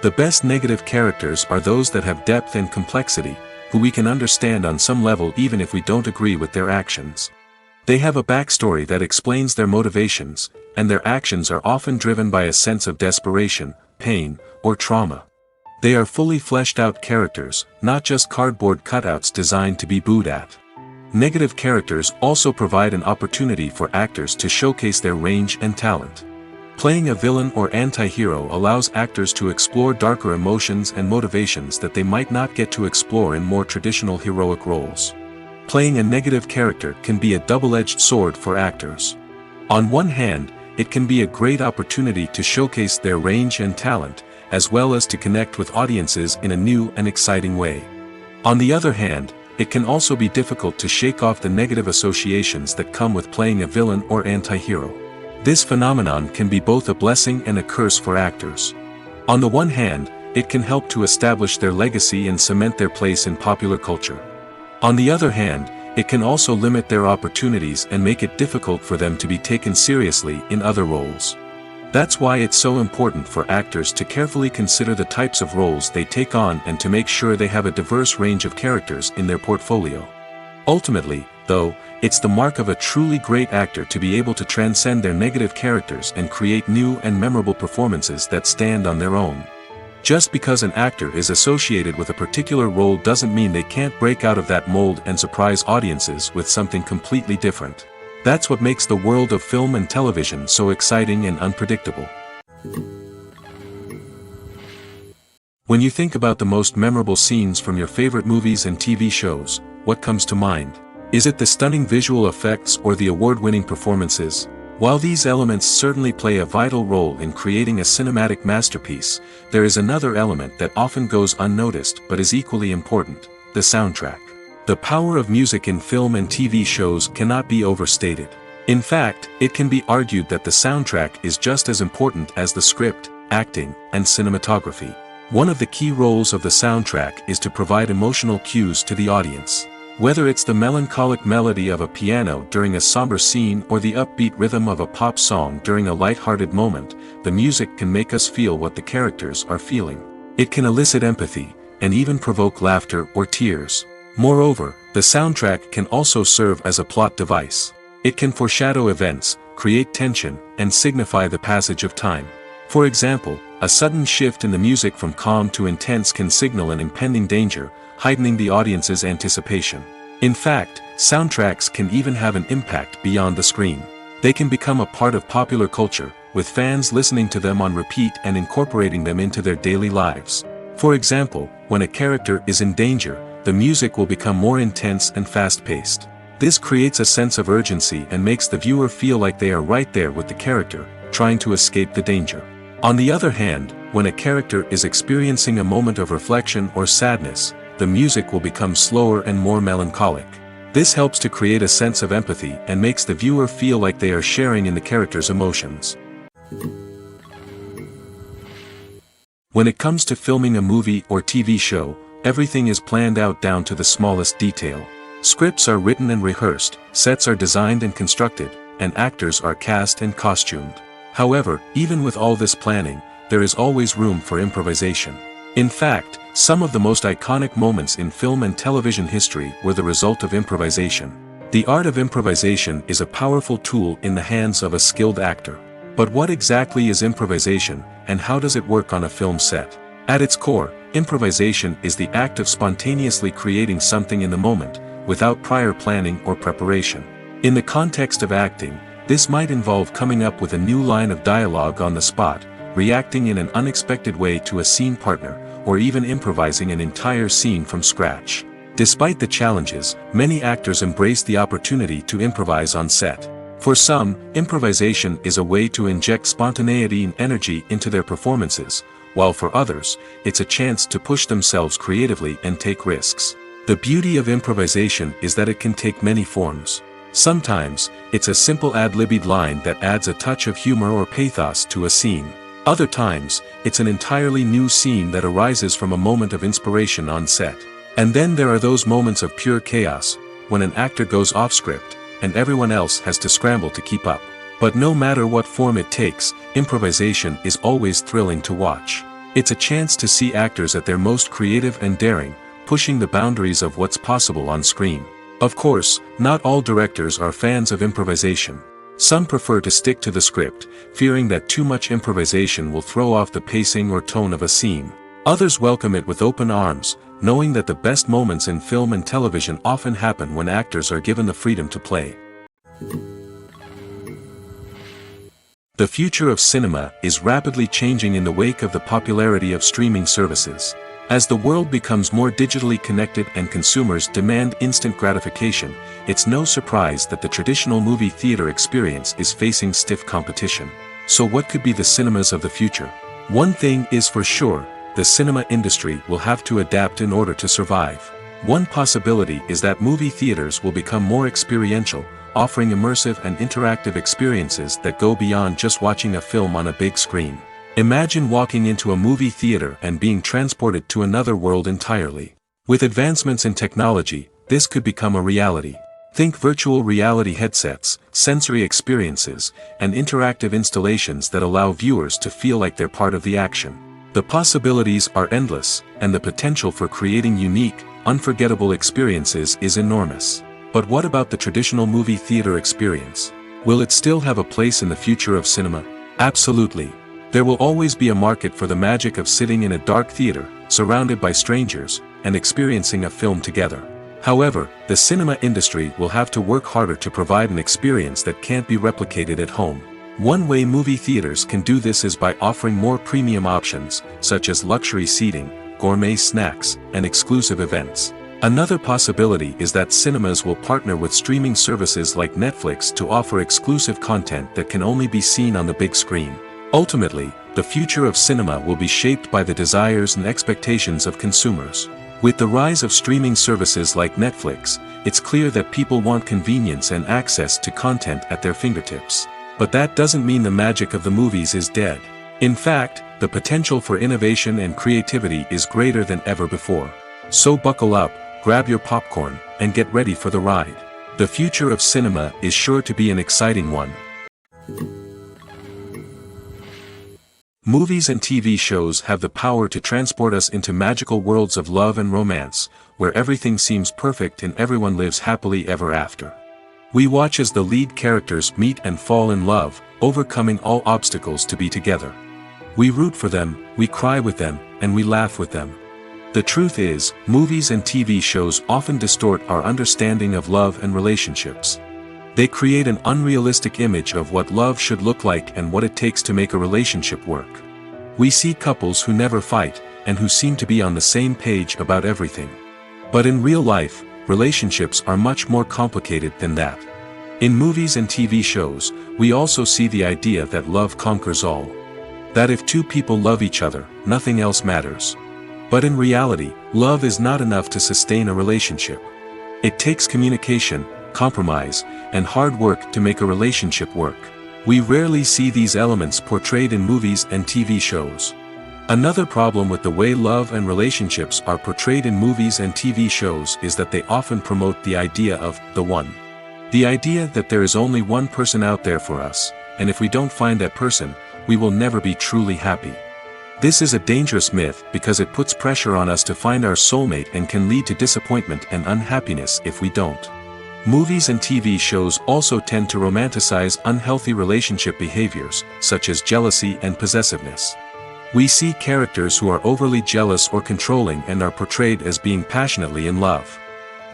The best negative characters are those that have depth and complexity, who we can understand on some level even if we don't agree with their actions. They have a backstory that explains their motivations, and their actions are often driven by a sense of desperation, pain, or trauma. They are fully fleshed out characters, not just cardboard cutouts designed to be booed at. Negative characters also provide an opportunity for actors to showcase their range and talent. Playing a villain or anti-hero allows actors to explore darker emotions and motivations that they might not get to explore in more traditional heroic roles. Playing a negative character can be a double-edged sword for actors. On one hand, it can be a great opportunity to showcase their range and talent, as well as to connect with audiences in a new and exciting way. On the other hand, it can also be difficult to shake off the negative associations that come with playing a villain or anti-hero. This phenomenon can be both a blessing and a curse for actors. On the one hand, it can help to establish their legacy and cement their place in popular culture. On the other hand, it can also limit their opportunities and make it difficult for them to be taken seriously in other roles. That's why it's so important for actors to carefully consider the types of roles they take on and to make sure they have a diverse range of characters in their portfolio. Ultimately, though, it's the mark of a truly great actor to be able to transcend their negative characters and create new and memorable performances that stand on their own. Just because an actor is associated with a particular role doesn't mean they can't break out of that mold and surprise audiences with something completely different. That's what makes the world of film and television so exciting and unpredictable. When you think about the most memorable scenes from your favorite movies and TV shows, what comes to mind? Is it the stunning visual effects or the award-winning performances? While these elements certainly play a vital role in creating a cinematic masterpiece, there is another element that often goes unnoticed but is equally important: the soundtrack. The power of music in film and TV shows cannot be overstated. In fact, it can be argued that the soundtrack is just as important as the script, acting, and cinematography. One of the key roles of the soundtrack is to provide emotional cues to the audience. Whether it's the melancholic melody of a piano during a somber scene or the upbeat rhythm of a pop song during a light-hearted moment, the music can make us feel what the characters are feeling. It can elicit empathy, and even provoke laughter or tears. Moreover, the soundtrack can also serve as a plot device. It can foreshadow events, create tension, and signify the passage of time. For example, a sudden shift in the music from calm to intense can signal an impending danger, heightening the audience's anticipation. In fact, soundtracks can even have an impact beyond the screen. They can become a part of popular culture, with fans listening to them on repeat and incorporating them into their daily lives. For example, when a character is in danger, the music will become more intense and fast-paced. This creates a sense of urgency and makes the viewer feel like they are right there with the character, trying to escape the danger. On the other hand, when a character is experiencing a moment of reflection or sadness, the music will become slower and more melancholic. This helps to create a sense of empathy and makes the viewer feel like they are sharing in the character's emotions. When it comes to filming a movie or TV show, everything is planned out down to the smallest detail. Scripts are written and rehearsed, sets are designed and constructed, and actors are cast and costumed. However, even with all this planning, there is always room for improvisation. In fact, some of the most iconic moments in film and television history were the result of improvisation. The art of improvisation is a powerful tool in the hands of a skilled actor. But what exactly is improvisation, and how does it work on a film set? At its core, improvisation is the act of spontaneously creating something in the moment, without prior planning or preparation. In the context of acting, this might involve coming up with a new line of dialogue on the spot, reacting in an unexpected way to a scene partner, or even improvising an entire scene from scratch. Despite the challenges, many actors embrace the opportunity to improvise on set. For some, improvisation is a way to inject spontaneity and energy into their performances, while for others, it's a chance to push themselves creatively and take risks. The beauty of improvisation is that it can take many forms. Sometimes, it's a simple ad-libbed line that adds a touch of humor or pathos to a scene. Other times, it's an entirely new scene that arises from a moment of inspiration on set. And then there are those moments of pure chaos, when an actor goes off script, and everyone else has to scramble to keep up. But no matter what form it takes, improvisation is always thrilling to watch. It's a chance to see actors at their most creative and daring, pushing the boundaries of what's possible on screen. Of course, not all directors are fans of improvisation. Some prefer to stick to the script, fearing that too much improvisation will throw off the pacing or tone of a scene. Others welcome it with open arms, knowing that the best moments in film and television often happen when actors are given the freedom to play. The future of cinema is rapidly changing in the wake of the popularity of streaming services. As the world becomes more digitally connected and consumers demand instant gratification, it's no surprise that the traditional movie theater experience is facing stiff competition. So what could be the cinemas of the future? One thing is for sure, the cinema industry will have to adapt in order to survive. One possibility is that movie theaters will become more experiential, offering immersive and interactive experiences that go beyond just watching a film on a big screen. Imagine walking into a movie theater and being transported to another world entirely. With advancements in technology, this could become a reality. Think virtual reality headsets, sensory experiences, and interactive installations that allow viewers to feel like they're part of the action. The possibilities are endless, and the potential for creating unique, unforgettable experiences is enormous. But what about the traditional movie theater experience? Will it still have a place in the future of cinema? Absolutely. There will always be a market for the magic of sitting in a dark theater, surrounded by strangers, and experiencing a film together. However, the cinema industry will have to work harder to provide an experience that can't be replicated at home. One way movie theaters can do this is by offering more premium options, such as luxury seating, gourmet snacks, and exclusive events. Another possibility is that cinemas will partner with streaming services like Netflix to offer exclusive content that can only be seen on the big screen. Ultimately, the future of cinema will be shaped by the desires and expectations of consumers. With the rise of streaming services like Netflix, it's clear that people want convenience and access to content at their fingertips. But that doesn't mean the magic of the movies is dead. In fact, the potential for innovation and creativity is greater than ever before. So buckle up, grab your popcorn, and get ready for the ride. The future of cinema is sure to be an exciting one. Movies and TV shows have the power to transport us into magical worlds of love and romance, where everything seems perfect and everyone lives happily ever after. We watch as the lead characters meet and fall in love, overcoming all obstacles to be together. We root for them, we cry with them, and we laugh with them. The truth is, movies and TV shows often distort our understanding of love and relationships. They create an unrealistic image of what love should look like and what it takes to make a relationship work. We see couples who never fight, and who seem to be on the same page about everything. But in real life, relationships are much more complicated than that. In movies and TV shows, we also see the idea that love conquers all. That if two people love each other, nothing else matters. But in reality, love is not enough to sustain a relationship. It takes communication, compromise, and hard work to make a relationship work. We rarely see these elements portrayed in movies and TV shows. Another problem with the way love and relationships are portrayed in movies and TV shows is that they often promote the idea of the one. The idea that there is only one person out there for us, and if we don't find that person, we will never be truly happy. This is a dangerous myth because it puts pressure on us to find our soulmate and can lead to disappointment and unhappiness if we don't. Movies and TV shows also tend to romanticize unhealthy relationship behaviors, such as jealousy and possessiveness. We see characters who are overly jealous or controlling and are portrayed as being passionately in love.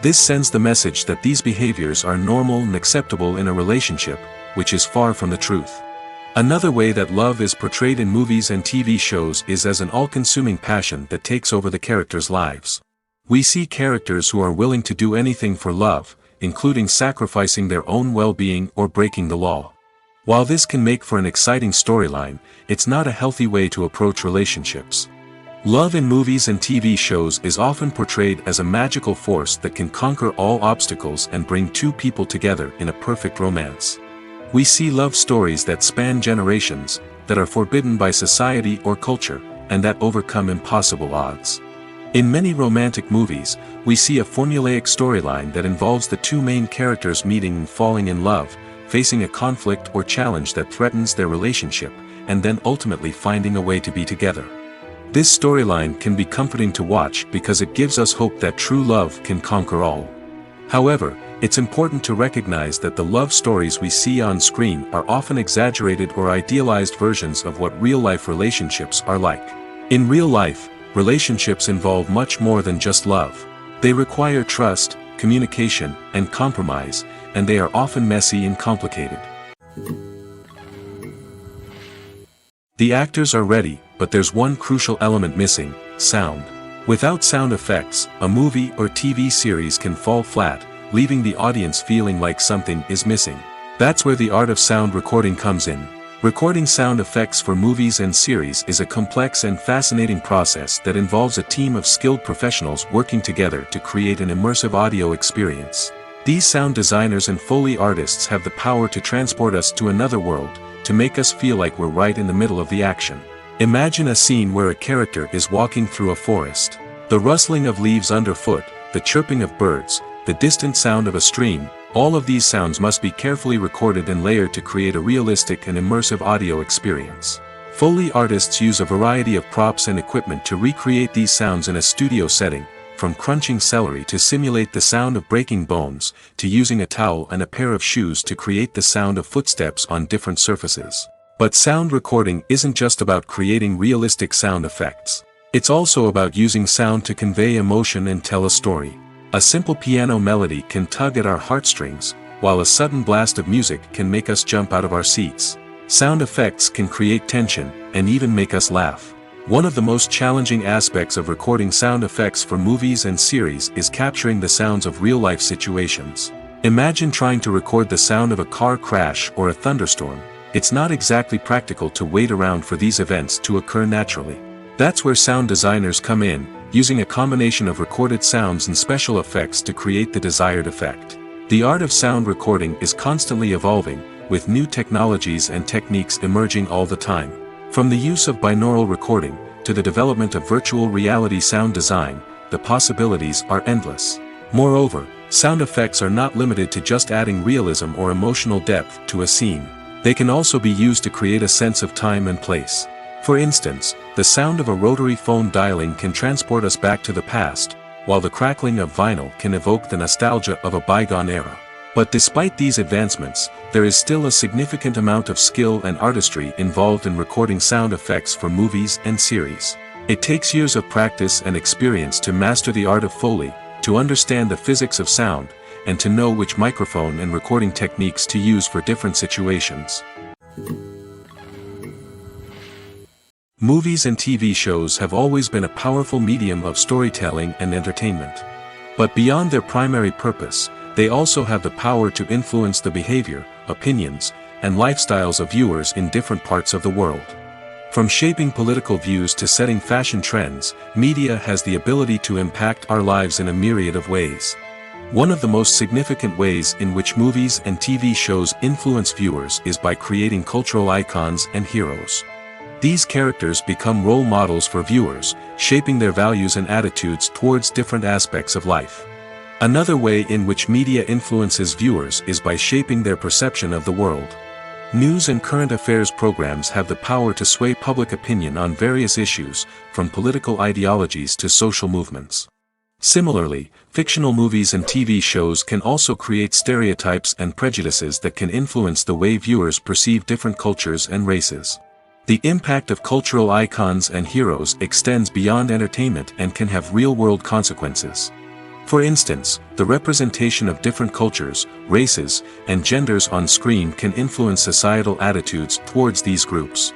This sends the message that these behaviors are normal and acceptable in a relationship, which is far from the truth. Another way that love is portrayed in movies and TV shows is as an all-consuming passion that takes over the characters' lives. We see characters who are willing to do anything for love, including sacrificing their own well-being or breaking the law. While this can make for an exciting storyline, it's not a healthy way to approach relationships. Love in movies and TV shows is often portrayed as a magical force that can conquer all obstacles and bring two people together in a perfect romance. We see love stories that span generations, that are forbidden by society or culture, and that overcome impossible odds. In many romantic movies, we see a formulaic storyline that involves the two main characters meeting and falling in love, facing a conflict or challenge that threatens their relationship, and then ultimately finding a way to be together. This storyline can be comforting to watch because it gives us hope that true love can conquer all. However, it's important to recognize that the love stories we see on screen are often exaggerated or idealized versions of what real-life relationships are like. In real life, relationships involve much more than just love. They require trust, communication, and compromise, and they are often messy and complicated. The actors are ready, but there's one crucial element missing: sound. Without sound effects, a movie or TV series can fall flat, leaving the audience feeling like something is missing. That's where the art of sound recording comes in. Recording sound effects for movies and series is a complex and fascinating process that involves a team of skilled professionals working together to create an immersive audio experience. These sound designers and Foley artists have the power to transport us to another world, to make us feel like we're right in the middle of the action. Imagine a scene where a character is walking through a forest. The rustling of leaves underfoot, the chirping of birds, the distant sound of a stream, all of these sounds must be carefully recorded and layered to create a realistic and immersive audio experience. Foley artists use a variety of props and equipment to recreate these sounds in a studio setting, from crunching celery to simulate the sound of breaking bones, to using a towel and a pair of shoes to create the sound of footsteps on different surfaces. But sound recording isn't just about creating realistic sound effects. It's also about using sound to convey emotion and tell a story. A simple piano melody can tug at our heartstrings, while a sudden blast of music can make us jump out of our seats. Sound effects can create tension, and even make us laugh. One of the most challenging aspects of recording sound effects for movies and series is capturing the sounds of real-life situations. Imagine trying to record the sound of a car crash or a thunderstorm. It's not exactly practical to wait around for these events to occur naturally. That's where sound designers come in, using a combination of recorded sounds and special effects to create the desired effect. The art of sound recording is constantly evolving, with new technologies and techniques emerging all the time. From the use of binaural recording, to the development of virtual reality sound design, the possibilities are endless. Moreover, sound effects are not limited to just adding realism or emotional depth to a scene. They can also be used to create a sense of time and place. For instance, the sound of a rotary phone dialing can transport us back to the past, while the crackling of vinyl can evoke the nostalgia of a bygone era. But despite these advancements, there is still a significant amount of skill and artistry involved in recording sound effects for movies and series. It takes years of practice and experience to master the art of Foley, to understand the physics of sound, and to know which microphone and recording techniques to use for different situations. Movies and TV shows have always been a powerful medium of storytelling and entertainment. But beyond their primary purpose, they also have the power to influence the behavior, opinions, and lifestyles of viewers in different parts of the world. From shaping political views to setting fashion trends, media has the ability to impact our lives in a myriad of ways. One of the most significant ways in which movies and TV shows influence viewers is by creating cultural icons and heroes. These characters become role models for viewers, shaping their values and attitudes towards different aspects of life. Another way in which media influences viewers is by shaping their perception of the world. News and current affairs programs have the power to sway public opinion on various issues, from political ideologies to social movements. Similarly, fictional movies and TV shows can also create stereotypes and prejudices that can influence the way viewers perceive different cultures and races. The impact of cultural icons and heroes extends beyond entertainment and can have real-world consequences. For instance, the representation of different cultures, races, and genders on screen can influence societal attitudes towards these groups.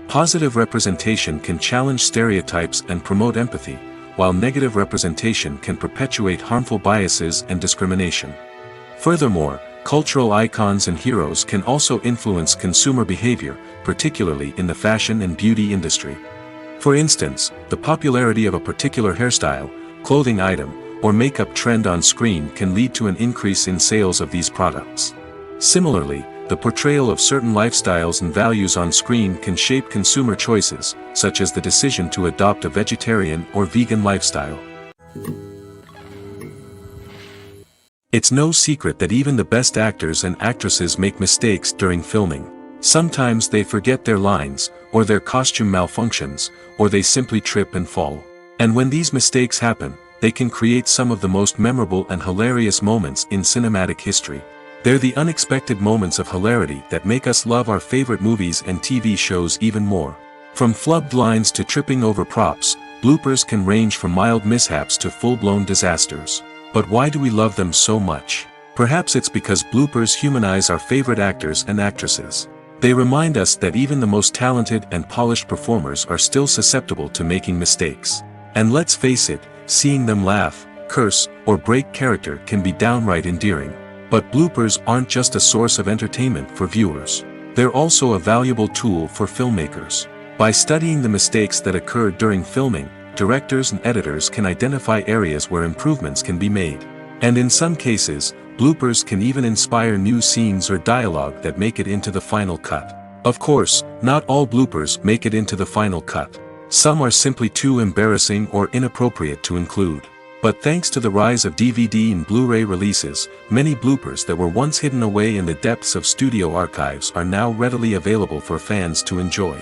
Positive representation can challenge stereotypes and promote empathy, while negative representation can perpetuate harmful biases and discrimination. Furthermore, cultural icons and heroes can also influence consumer behavior, particularly in the fashion and beauty industry. For instance, the popularity of a particular hairstyle, clothing item, or makeup trend on screen can lead to an increase in sales of these products. Similarly, the portrayal of certain lifestyles and values on screen can shape consumer choices, such as the decision to adopt a vegetarian or vegan lifestyle. It's no secret that even the best actors and actresses make mistakes during filming. Sometimes they forget their lines, or their costume malfunctions, or they simply trip and fall. And when these mistakes happen, they can create some of the most memorable and hilarious moments in cinematic history. They're the unexpected moments of hilarity that make us love our favorite movies and TV shows even more. From flubbed lines to tripping over props, bloopers can range from mild mishaps to full-blown disasters. But why do we love them so much? Perhaps it's because bloopers humanize our favorite actors and actresses. They remind us that even the most talented and polished performers are still susceptible to making mistakes. And let's face it, seeing them laugh, curse, or break character can be downright endearing. But bloopers aren't just a source of entertainment for viewers. They're also a valuable tool for filmmakers. By studying the mistakes that occurred during filming, directors and editors can identify areas where improvements can be made. And in some cases, bloopers can even inspire new scenes or dialogue that make it into the final cut. Of course, not all bloopers make it into the final cut. Some are simply too embarrassing or inappropriate to include. But thanks to the rise of DVD and Blu-ray releases, many bloopers that were once hidden away in the depths of studio archives are now readily available for fans to enjoy.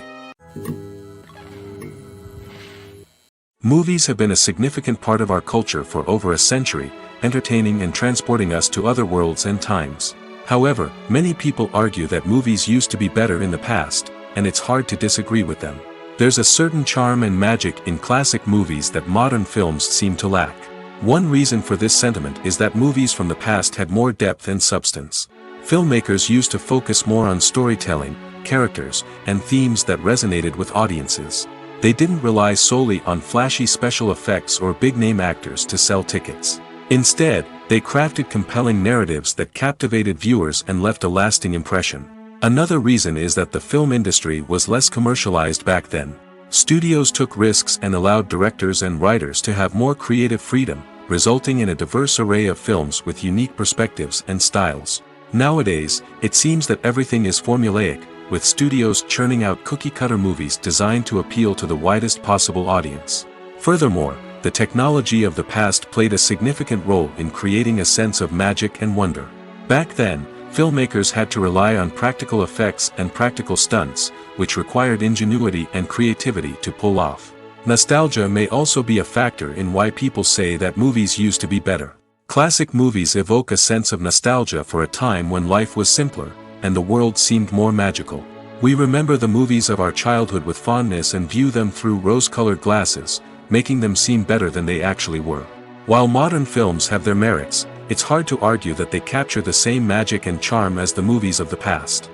Movies have been a significant part of our culture for over a century, entertaining and transporting us to other worlds and times. However, many people argue that movies used to be better in the past, and it's hard to disagree with them. There's a certain charm and magic in classic movies that modern films seem to lack. One reason for this sentiment is that movies from the past had more depth and substance. Filmmakers used to focus more on storytelling, characters, and themes that resonated with audiences. They didn't rely solely on flashy special effects or big-name actors to sell tickets. Instead, they crafted compelling narratives that captivated viewers and left a lasting impression. Another reason is that the film industry was less commercialized back then. Studios took risks and allowed directors and writers to have more creative freedom, resulting in a diverse array of films with unique perspectives and styles. Nowadays, it seems that everything is formulaic, with studios churning out cookie-cutter movies designed to appeal to the widest possible audience. Furthermore, the technology of the past played a significant role in creating a sense of magic and wonder. Back then, filmmakers had to rely on practical effects and practical stunts, which required ingenuity and creativity to pull off. Nostalgia may also be a factor in why people say that movies used to be better. Classic movies evoke a sense of nostalgia for a time when life was simpler, and the world seemed more magical. We remember the movies of our childhood with fondness and view them through rose-colored glasses, making them seem better than they actually were. While modern films have their merits, it's hard to argue that they capture the same magic and charm as the movies of the past.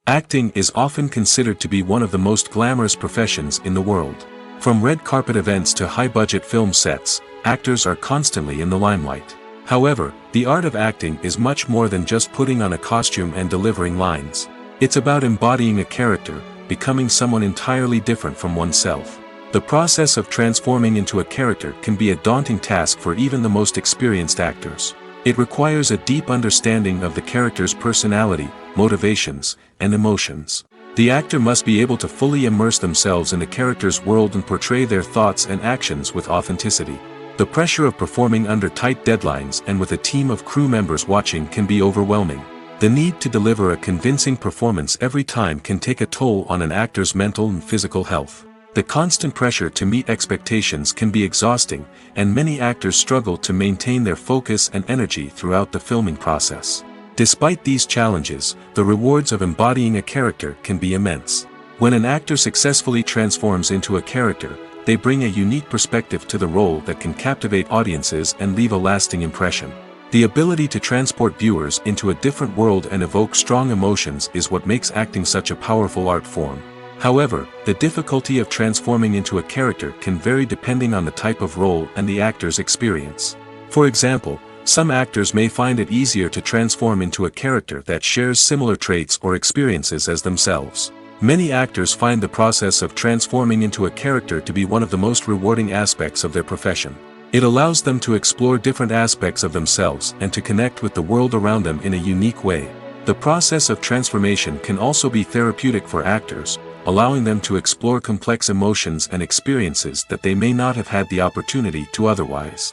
Acting is often considered to be one of the most glamorous professions in the world. From red carpet events to high-budget film sets, actors are constantly in the limelight. However, the art of acting is much more than just putting on a costume and delivering lines. It's about embodying a character, becoming someone entirely different from oneself. The process of transforming into a character can be a daunting task for even the most experienced actors. It requires a deep understanding of the character's personality, motivations, and emotions. The actor must be able to fully immerse themselves in the character's world and portray their thoughts and actions with authenticity. The pressure of performing under tight deadlines and with a team of crew members watching can be overwhelming. The need to deliver a convincing performance every time can take a toll on an actor's mental and physical health. The constant pressure to meet expectations can be exhausting, and many actors struggle to maintain their focus and energy throughout the filming process. Despite these challenges, the rewards of embodying a character can be immense. When an actor successfully transforms into a character, they bring a unique perspective to the role that can captivate audiences and leave a lasting impression. The ability to transport viewers into a different world and evoke strong emotions is what makes acting such a powerful art form. However, the difficulty of transforming into a character can vary depending on the type of role and the actor's experience. For example, some actors may find it easier to transform into a character that shares similar traits or experiences as themselves. Many actors find the process of transforming into a character to be one of the most rewarding aspects of their profession. It allows them to explore different aspects of themselves and to connect with the world around them in a unique way. The process of transformation can also be therapeutic for actors, allowing them to explore complex emotions and experiences that they may not have had the opportunity to otherwise.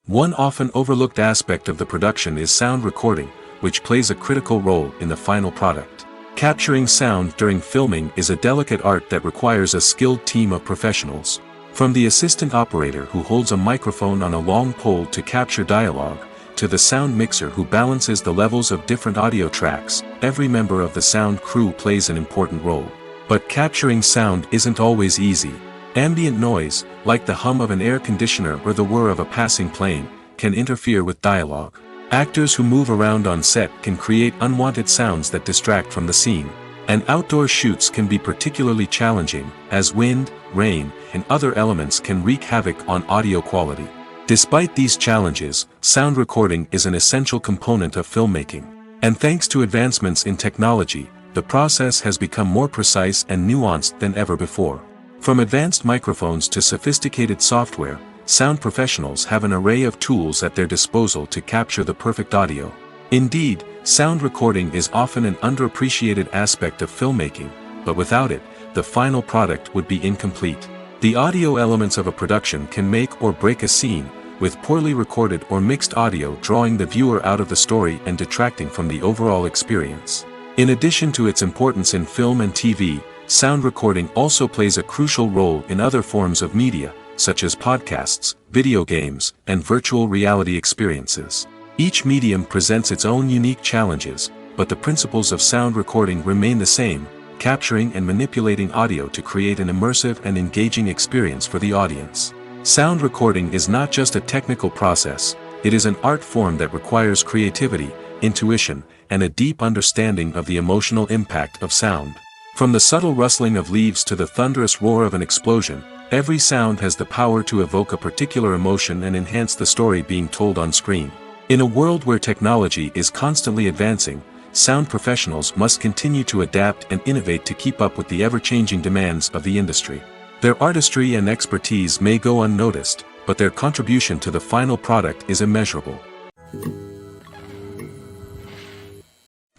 One often overlooked aspect of the production is sound recording, which plays a critical role in the final product. Capturing sound during filming is a delicate art that requires a skilled team of professionals. From the assistant operator who holds a microphone on a long pole to capture dialogue, to the sound mixer who balances the levels of different audio tracks, every member of the sound crew plays an important role. But capturing sound isn't always easy. Ambient noise, like the hum of an air conditioner or the whir of a passing plane, can interfere with dialogue. Actors who move around on set can create unwanted sounds that distract from the scene. And outdoor shoots can be particularly challenging, as wind, rain, and other elements can wreak havoc on audio quality. Despite these challenges, sound recording is an essential component of filmmaking. And thanks to advancements in technology, the process has become more precise and nuanced than ever before. From advanced microphones to sophisticated software, sound professionals have an array of tools at their disposal to capture the perfect audio. Indeed, sound recording is often an underappreciated aspect of filmmaking, but without it, the final product would be incomplete. The audio elements of a production can make or break a scene, with poorly recorded or mixed audio drawing the viewer out of the story and detracting from the overall experience. In addition to its importance in film and TV, sound recording also plays a crucial role in other forms of media, such as podcasts, video games, and virtual reality experiences. Each medium presents its own unique challenges, but the principles of sound recording remain the same, capturing and manipulating audio to create an immersive and engaging experience for the audience. Sound recording is not just a technical process, it is an art form that requires creativity, intuition, and a deep understanding of the emotional impact of sound. From the subtle rustling of leaves to the thunderous roar of an explosion, every sound has the power to evoke a particular emotion and enhance the story being told on screen. In a world where technology is constantly advancing, sound professionals must continue to adapt and innovate to keep up with the ever-changing demands of the industry. Their artistry and expertise may go unnoticed, but their contribution to the final product is immeasurable.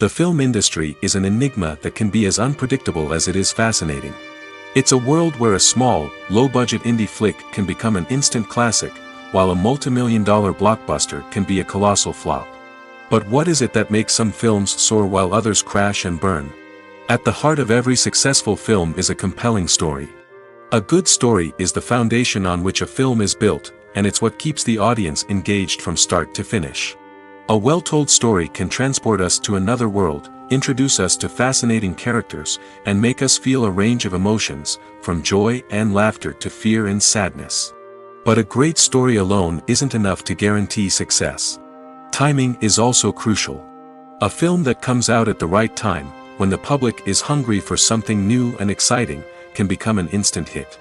The film industry is an enigma that can be as unpredictable as it is fascinating. It's a world where a small, low-budget indie flick can become an instant classic, while a multi-million-dollar blockbuster can be a colossal flop. But what is it that makes some films soar while others crash and burn? At the heart of every successful film is a compelling story. A good story is the foundation on which a film is built, and it's what keeps the audience engaged from start to finish. A well-told story can transport us to another world, introduce us to fascinating characters, and make us feel a range of emotions, from joy and laughter to fear and sadness. But a great story alone isn't enough to guarantee success. Timing is also crucial. A film that comes out at the right time, when the public is hungry for something new and exciting, can become an instant hit.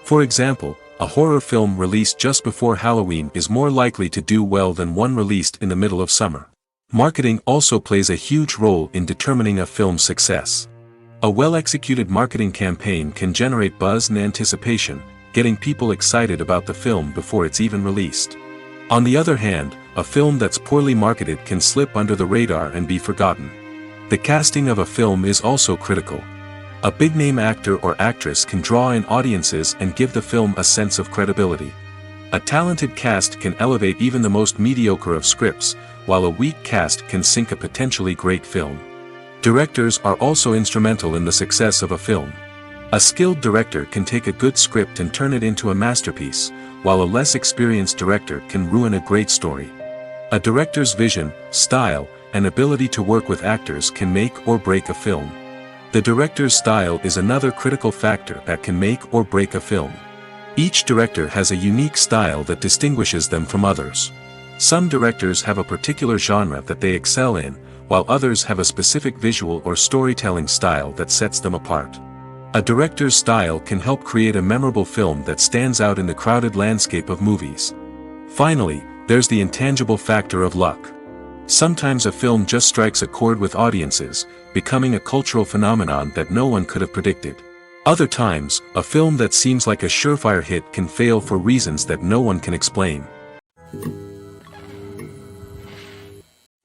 For example, a horror film released just before Halloween is more likely to do well than one released in the middle of summer. Marketing also plays a huge role in determining a film's success. A well-executed marketing campaign can generate buzz and anticipation, getting people excited about the film before it's even released. On the other hand, a film that's poorly marketed can slip under the radar and be forgotten. The casting of a film is also critical. A big-name actor or actress can draw in audiences and give the film a sense of credibility. A talented cast can elevate even the most mediocre of scripts, while a weak cast can sink a potentially great film. Directors are also instrumental in the success of a film. A skilled director can take a good script and turn it into a masterpiece, while a less experienced director can ruin a great story. A director's vision, style, and ability to work with actors can make or break a film. The director's style is another critical factor that can make or break a film. Each director has a unique style that distinguishes them from others. Some directors have a particular genre that they excel in, while others have a specific visual or storytelling style that sets them apart. A director's style can help create a memorable film that stands out in the crowded landscape of movies. Finally, there's the intangible factor of luck. Sometimes a film just strikes a chord with audiences, becoming a cultural phenomenon that no one could have predicted. Other times, a film that seems like a surefire hit can fail for reasons that no one can explain.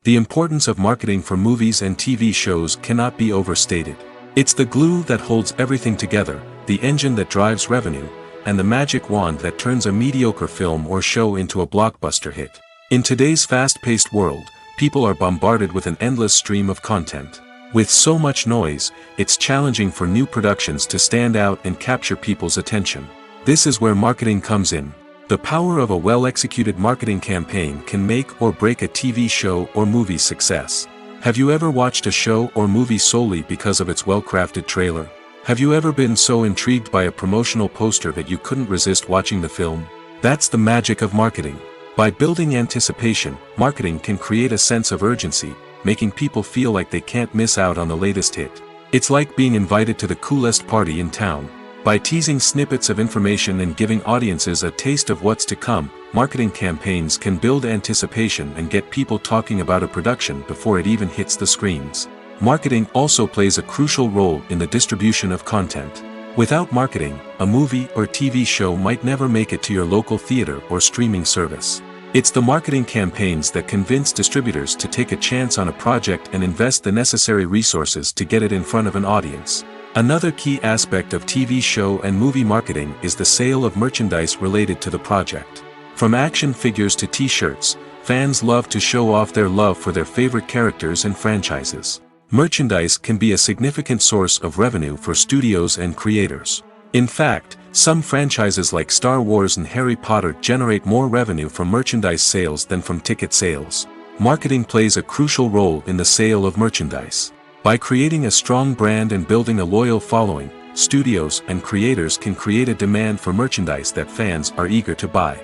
The importance of marketing for movies and TV shows cannot be overstated. It's the glue that holds everything together, the engine that drives revenue, and the magic wand that turns a mediocre film or show into a blockbuster hit. In today's fast-paced world, people are bombarded with an endless stream of content. With so much noise, it's challenging for new productions to stand out and capture people's attention. This is where marketing comes in. The power of a well-executed marketing campaign can make or break a TV show or movie's success. Have you ever watched a show or movie solely because of its well-crafted trailer? Have you ever been so intrigued by a promotional poster that you couldn't resist watching the film? That's the magic of marketing. By building anticipation, marketing can create a sense of urgency, making people feel like they can't miss out on the latest hit. It's like being invited to the coolest party in town. By teasing snippets of information and giving audiences a taste of what's to come, marketing campaigns can build anticipation and get people talking about a production before it even hits the screens. Marketing also plays a crucial role in the distribution of content. Without marketing, a movie or TV show might never make it to your local theater or streaming service. It's the marketing campaigns that convince distributors to take a chance on a project and invest the necessary resources to get it in front of an audience. Another key aspect of TV show and movie marketing is the sale of merchandise related to the project. From action figures to t-shirts, fans love to show off their love for their favorite characters and franchises. Merchandise can be a significant source of revenue for studios and creators. In fact, some franchises like Star Wars and Harry Potter generate more revenue from merchandise sales than from ticket sales. Marketing plays a crucial role in the sale of merchandise. By creating a strong brand and building a loyal following, studios and creators can create a demand for merchandise that fans are eager to buy.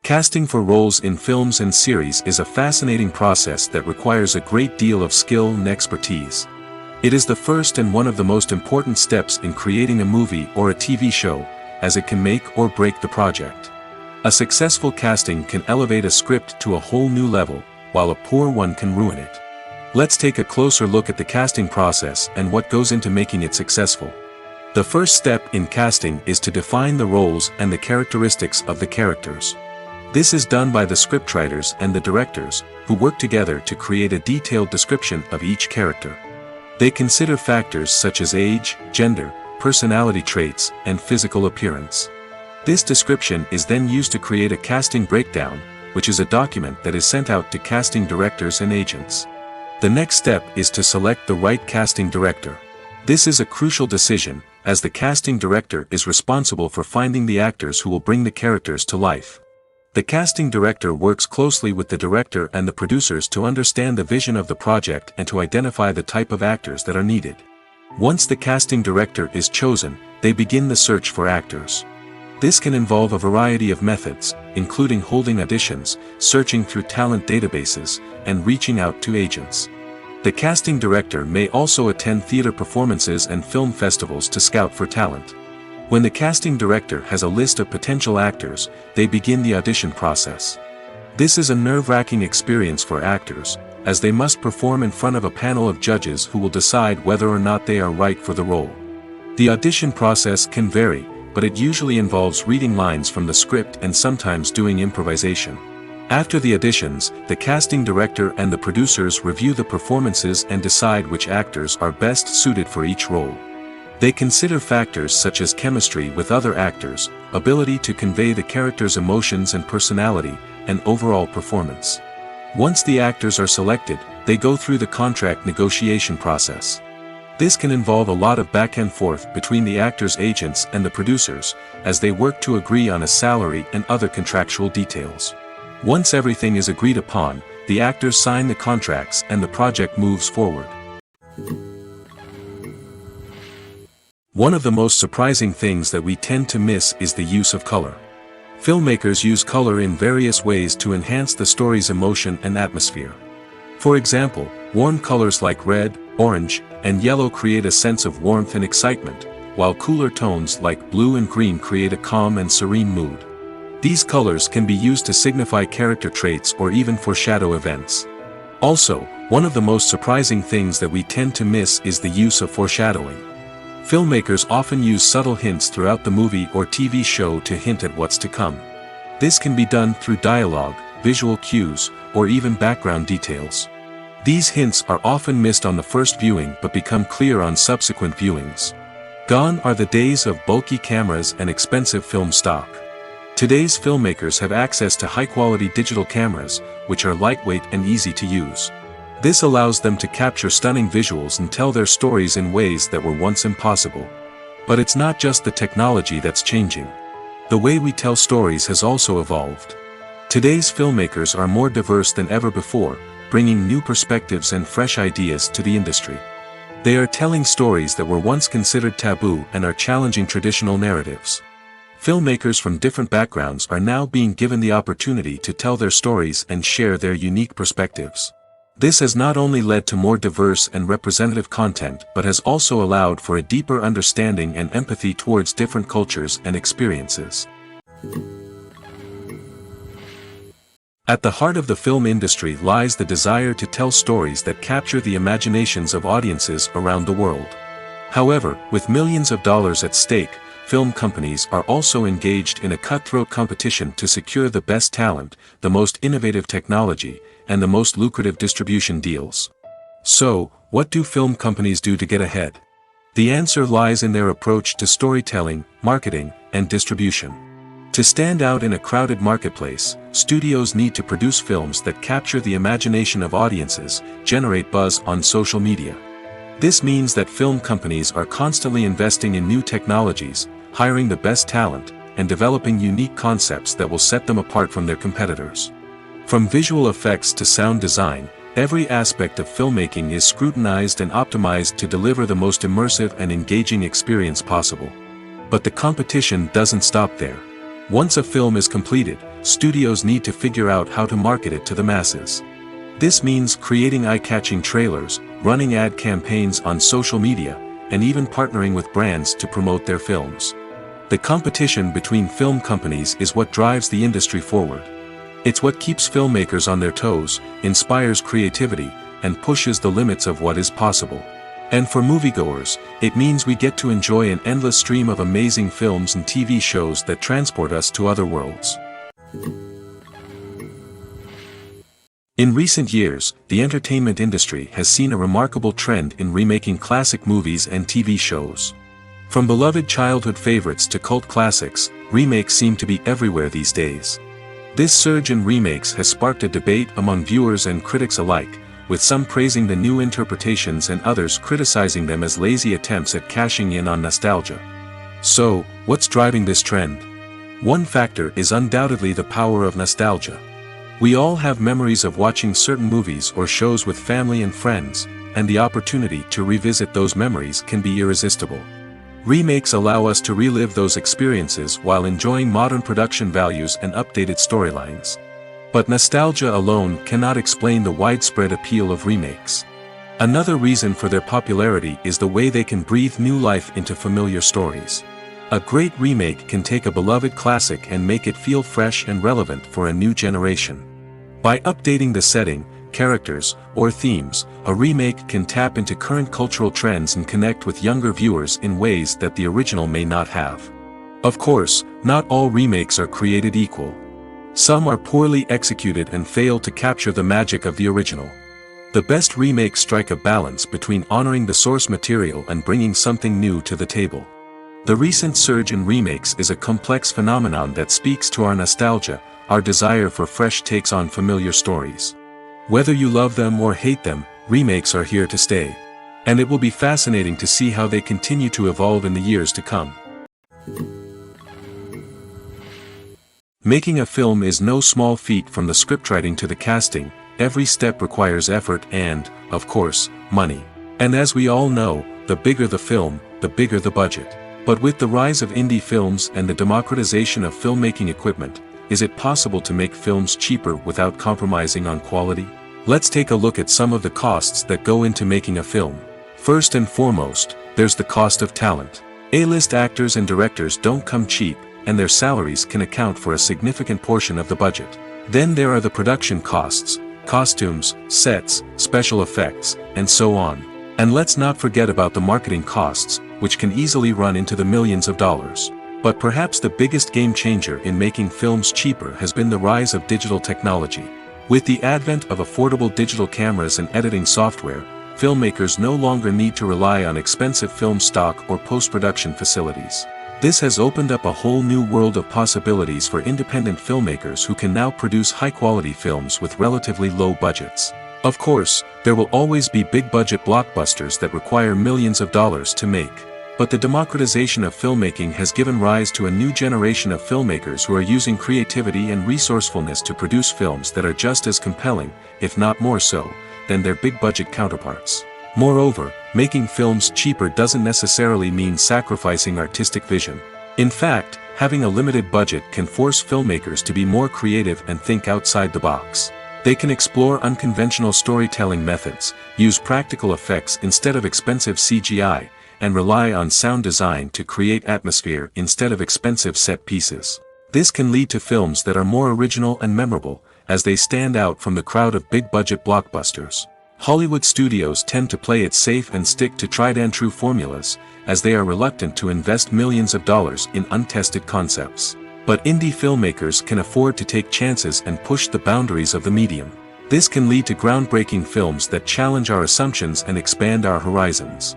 Casting for roles in films and series is a fascinating process that requires a great deal of skill and expertise. It is the first and one of the most important steps in creating a movie or a TV show, as it can make or break the project. A successful casting can elevate a script to a whole new level, while a poor one can ruin it. Let's take a closer look at the casting process and what goes into making it successful. The first step in casting is to define the roles and the characteristics of the characters. This is done by the scriptwriters and the directors, who work together to create a detailed description of each character. They consider factors such as age, gender, personality traits, and physical appearance. This description is then used to create a casting breakdown, which is a document that is sent out to casting directors and agents. The next step is to select the right casting director. This is a crucial decision, as the casting director is responsible for finding the actors who will bring the characters to life. The casting director works closely with the director and the producers to understand the vision of the project and to identify the type of actors that are needed. Once the casting director is chosen, they begin the search for actors. This can involve a variety of methods, including holding auditions, searching through talent databases, and reaching out to agents. The casting director may also attend theater performances and film festivals to scout for talent. When the casting director has a list of potential actors, they begin the audition process. This is a nerve-wracking experience for actors, as they must perform in front of a panel of judges who will decide whether or not they are right for the role. The audition process can vary, but it usually involves reading lines from the script and sometimes doing improvisation. After the auditions, the casting director and the producers review the performances and decide which actors are best suited for each role. They consider factors such as chemistry with other actors, ability to convey the character's emotions and personality, and overall performance. Once the actors are selected, they go through the contract negotiation process. This can involve a lot of back and forth between the actors' agents and the producers, as they work to agree on a salary and other contractual details. Once everything is agreed upon, the actors sign the contracts and the project moves forward. One of the most surprising things that we tend to miss is the use of color. Filmmakers use color in various ways to enhance the story's emotion and atmosphere. For example, warm colors like red, orange, and yellow create a sense of warmth and excitement, while cooler tones like blue and green create a calm and serene mood. These colors can be used to signify character traits or even foreshadow events. Also, one of the most surprising things that we tend to miss is the use of foreshadowing. Filmmakers often use subtle hints throughout the movie or TV show to hint at what's to come. This can be done through dialogue, visual cues, or even background details. These hints are often missed on the first viewing but become clear on subsequent viewings. Gone are the days of bulky cameras and expensive film stock. Today's filmmakers have access to high-quality digital cameras, which are lightweight and easy to use. This allows them to capture stunning visuals and tell their stories in ways that were once impossible. But it's not just the technology that's changing. The way we tell stories has also evolved. Today's filmmakers are more diverse than ever before, bringing new perspectives and fresh ideas to the industry. They are telling stories that were once considered taboo and are challenging traditional narratives. Filmmakers from different backgrounds are now being given the opportunity to tell their stories and share their unique perspectives. This has not only led to more diverse and representative content but has also allowed for a deeper understanding and empathy towards different cultures and experiences. At the heart of the film industry lies the desire to tell stories that capture the imaginations of audiences around the world. However, with millions of dollars at stake, film companies are also engaged in a cutthroat competition to secure the best talent, the most innovative technology, and the most lucrative distribution deals. So, what do film companies do to get ahead? The answer lies in their approach to storytelling, marketing, and distribution. To stand out in a crowded marketplace, studios need to produce films that capture the imagination of audiences, generate buzz on social media. This means that film companies are constantly investing in new technologies, hiring the best talent, and developing unique concepts that will set them apart from their competitors. From visual effects to sound design, every aspect of filmmaking is scrutinized and optimized to deliver the most immersive and engaging experience possible. But the competition doesn't stop there. Once a film is completed, studios need to figure out how to market it to the masses. This means creating eye-catching trailers, running ad campaigns on social media, and even partnering with brands to promote their films. The competition between film companies is what drives the industry forward. It's what keeps filmmakers on their toes, inspires creativity, and pushes the limits of what is possible. And for moviegoers, it means we get to enjoy an endless stream of amazing films and TV shows that transport us to other worlds. In recent years, the entertainment industry has seen a remarkable trend in remaking classic movies and TV shows. From beloved childhood favorites to cult classics, remakes seem to be everywhere these days. This surge in remakes has sparked a debate among viewers and critics alike, with some praising the new interpretations and others criticizing them as lazy attempts at cashing in on nostalgia. So, what's driving this trend? One factor is undoubtedly the power of nostalgia. We all have memories of watching certain movies or shows with family and friends, and the opportunity to revisit those memories can be irresistible. Remakes allow us to relive those experiences while enjoying modern production values and updated storylines. But nostalgia alone cannot explain the widespread appeal of remakes. Another reason for their popularity is the way they can breathe new life into familiar stories. A great remake can take a beloved classic and make it feel fresh and relevant for a new generation. By updating the setting, characters, or themes, a remake can tap into current cultural trends and connect with younger viewers in ways that the original may not have. Of course, not all remakes are created equal. Some are poorly executed and fail to capture the magic of the original. The best remakes strike a balance between honoring the source material and bringing something new to the table. The recent surge in remakes is a complex phenomenon that speaks to our nostalgia, our desire for fresh takes on familiar stories. Whether you love them or hate them, remakes are here to stay. And it will be fascinating to see how they continue to evolve in the years to come. Making a film is no small feat. From the scriptwriting to the casting, every step requires effort and, of course, money. And as we all know, the bigger the film, the bigger the budget. But with the rise of indie films and the democratization of filmmaking equipment, is it possible to make films cheaper without compromising on quality? Let's take a look at some of the costs that go into making a film. First and foremost, there's the cost of talent. A-list actors and directors don't come cheap, and their salaries can account for a significant portion of the budget. Then there are the production costs, costumes, sets, special effects, and so on. And let's not forget about the marketing costs, which can easily run into the millions of dollars. But perhaps the biggest game changer in making films cheaper has been the rise of digital technology. With the advent of affordable digital cameras and editing software, filmmakers no longer need to rely on expensive film stock or post-production facilities. This has opened up a whole new world of possibilities for independent filmmakers who can now produce high-quality films with relatively low budgets. Of course, there will always be big-budget blockbusters that require millions of dollars to make. But the democratization of filmmaking has given rise to a new generation of filmmakers who are using creativity and resourcefulness to produce films that are just as compelling, if not more so, than their big-budget counterparts. Moreover, making films cheaper doesn't necessarily mean sacrificing artistic vision. In fact, having a limited budget can force filmmakers to be more creative and think outside the box. They can explore unconventional storytelling methods, use practical effects instead of expensive CGI, and rely on sound design to create atmosphere instead of expensive set pieces. This can lead to films that are more original and memorable, as they stand out from the crowd of big-budget blockbusters. Hollywood studios tend to play it safe and stick to tried-and-true formulas, as they are reluctant to invest millions of dollars in untested concepts. But indie filmmakers can afford to take chances and push the boundaries of the medium. This can lead to groundbreaking films that challenge our assumptions and expand our horizons.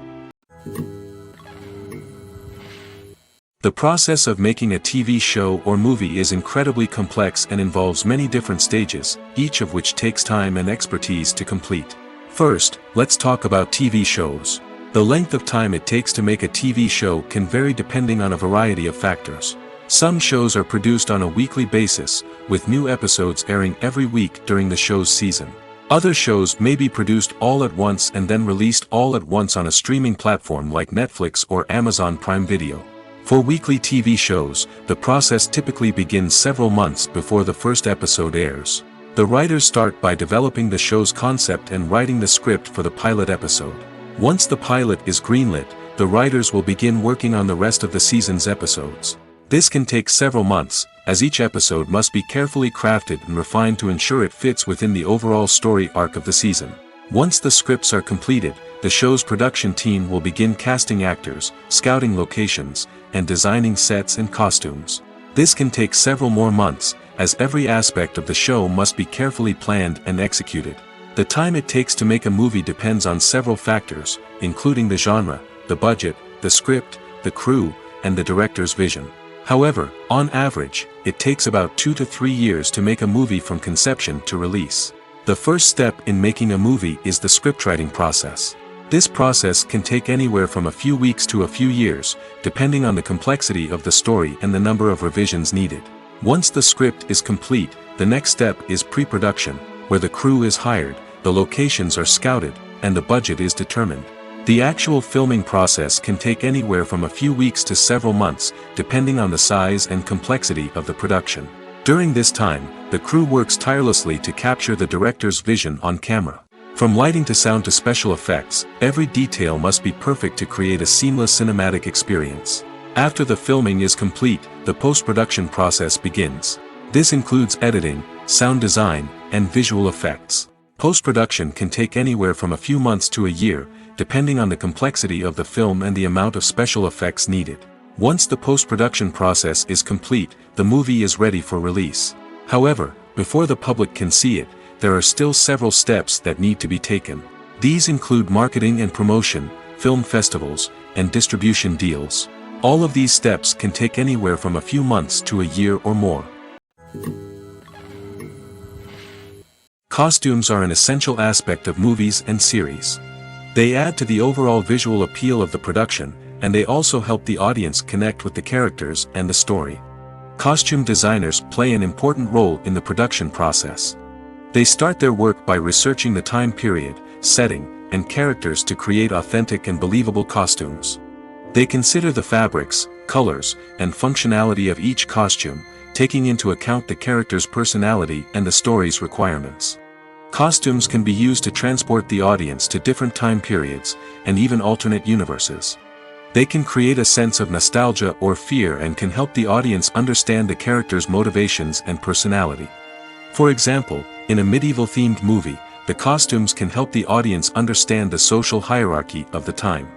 The process of making a TV show or movie is incredibly complex and involves many different stages, each of which takes time and expertise to complete. First, let's talk about TV shows. The length of time it takes to make a TV show can vary depending on a variety of factors. Some shows are produced on a weekly basis, with new episodes airing every week during the show's season. Other shows may be produced all at once and then released all at once on a streaming platform like Netflix or Amazon Prime Video. For weekly TV shows, the process typically begins several months before the first episode airs. The writers start by developing the show's concept and writing the script for the pilot episode. Once the pilot is greenlit, the writers will begin working on the rest of the season's episodes. This can take several months, as each episode must be carefully crafted and refined to ensure it fits within the overall story arc of the season. Once the scripts are completed, the show's production team will begin casting actors, scouting locations, and designing sets and costumes. This can take several more months, as every aspect of the show must be carefully planned and executed. The time it takes to make a movie depends on several factors, including the genre, the budget, the script, the crew, and the director's vision. However, on average, it takes about 2 to 3 years to make a movie from conception to release. The first step in making a movie is the scriptwriting process. This process can take anywhere from a few weeks to a few years, depending on the complexity of the story and the number of revisions needed. Once the script is complete, the next step is pre-production, where the crew is hired, the locations are scouted, and the budget is determined. The actual filming process can take anywhere from a few weeks to several months, depending on the size and complexity of the production. During this time, the crew works tirelessly to capture the director's vision on camera. From lighting to sound to special effects, every detail must be perfect to create a seamless cinematic experience. After the filming is complete, the post-production process begins. This includes editing, sound design, and visual effects. Post-production can take anywhere from a few months to a year, depending on the complexity of the film and the amount of special effects needed. Once the post-production process is complete, the movie is ready for release. However, before the public can see it, there are still several steps that need to be taken. These include marketing and promotion, film festivals, and distribution deals. All of these steps can take anywhere from a few months to a year or more. Costumes are an essential aspect of movies and series. They add to the overall visual appeal of the production, and they also help the audience connect with the characters and the story. Costume designers play an important role in the production process. They start their work by researching the time period, setting, and characters to create authentic and believable costumes. They consider the fabrics, colors, and functionality of each costume, taking into account the character's personality and the story's requirements. Costumes can be used to transport the audience to different time periods, and even alternate universes. They can create a sense of nostalgia or fear and can help the audience understand the character's motivations and personality. For example, in a medieval-themed movie, the costumes can help the audience understand the social hierarchy of the time.